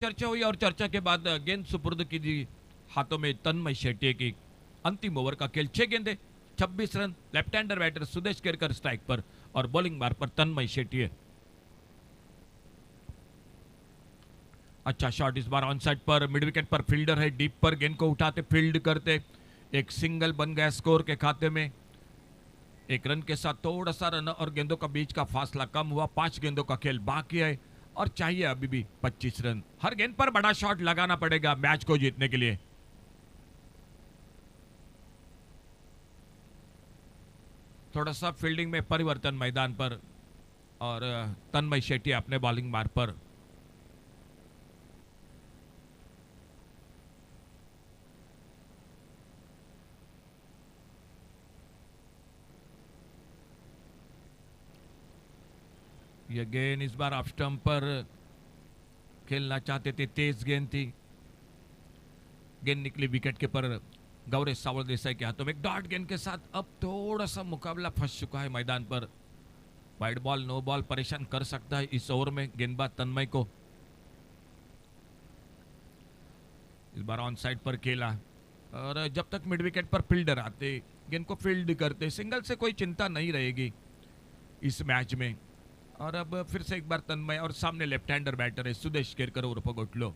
चर्चा हुई और चर्चा के बाद गेंद सुपुर्द की दी हाथों में तन्मय शेट्टी की। अंतिम ओवर का खेल 6 गेंदे 26 run. Left hander batter Sudesh Kerkar strike पर और बॉलिंग बार पर तन्मय शेट्टी है। अच्छा शॉट इस बार ऑन साइड पर, मिड विकेट पर फील्डर है, डीप पर गेंद को उठाते फील्ड करते एक सिंगल बन गया स्कोर के खाते में। एक रन के साथ थोड़ा सा रन और गेंदों का बीच का फासला कम हुआ। 5 गेंदों का खेल बाकी है और चाहिए अभी भी 25 रन। हर गेंद पर बड़ा शॉट लगाना पड़ेगा मैच को जीतने के लिए। थोड़ा सा फील्डिंग में परिवर्तन मैदान पर और तन्मय शेट्टी अपने बॉलिंग मार्ग पर। यह गेंद इस बार ऑफ स्टंप पर खेलना चाहते थे, तेज गेंद थी। गेंद निकली विकेट के पर गौरव सावल देसाई के हाथों में। एक डॉट गेंद के साथ अब थोड़ा सा मुकाबला फंस चुका है मैदान पर। वाइड बॉल नो बॉल परेशान कर सकता है इस ओवर में गेंदबाज तन्मय को। इस बार ऑन साइड पर खेला और जब तक मिड विकेट पर फील्डर आते गेंद को फील्ड करते सिंगल से कोई चिंता नहीं रहेगी इस मैच में। और अब फिर से एक बार तन्मय और सामने लेफ्ट हैंडर बैटर है सुदेश केरकर उर्फ गोटलो।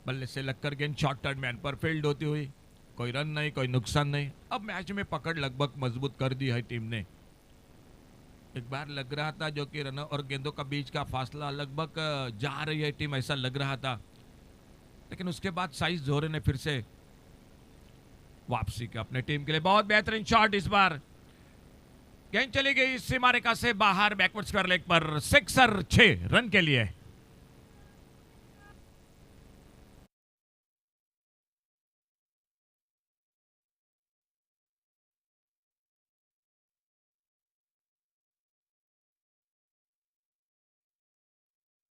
बल्ले से लगकर गेंद शॉर्ट टर्न मैन पर फील्ड होती हुई, कोई रन नहीं कोई नुकसान नहीं। अब मैच में पकड़ लगभग मजबूत कर दी है टीम ने। एक बार लग रहा था जो कि रन और गेंदों का बीच का फासला लगभग जा रही है टीम ऐसा लग रहा था, लेकिन उसके बाद साइज जोरे ने फिर से वापसी का अपने टीम के लिए। बहुत बेहतरीन शॉट इस बार, गेंद चली गई सीमा रेखा से बाहर बैकवर्ड स्क्वायर लेग पर। सिक्सर 6 रन के लिए।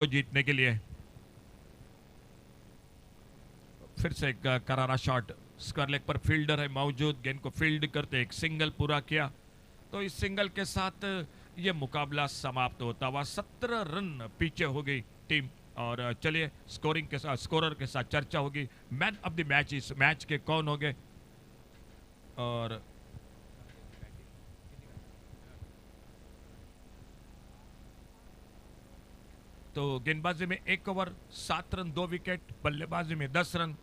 जीतने के लिए फिर से एक करारा शॉट। स्क्वायर लेग पर फील्डर है मौजूद, गेंद को फील्ड करते एक सिंगल पूरा किया। तो इस सिंगल के साथ ये मुकाबला समाप्त होता हुआ 17 रन पीछे हो गई टीम। और चलिए स्कोरिंग के साथ स्कोरर के साथ चर्चा होगी। मैन ऑफ द मैच इस मैच के कौन हो गए। और तो गेंदबाजी में 1 ओवर 7 रन 2 विकेट, बल्लेबाजी में 10 रन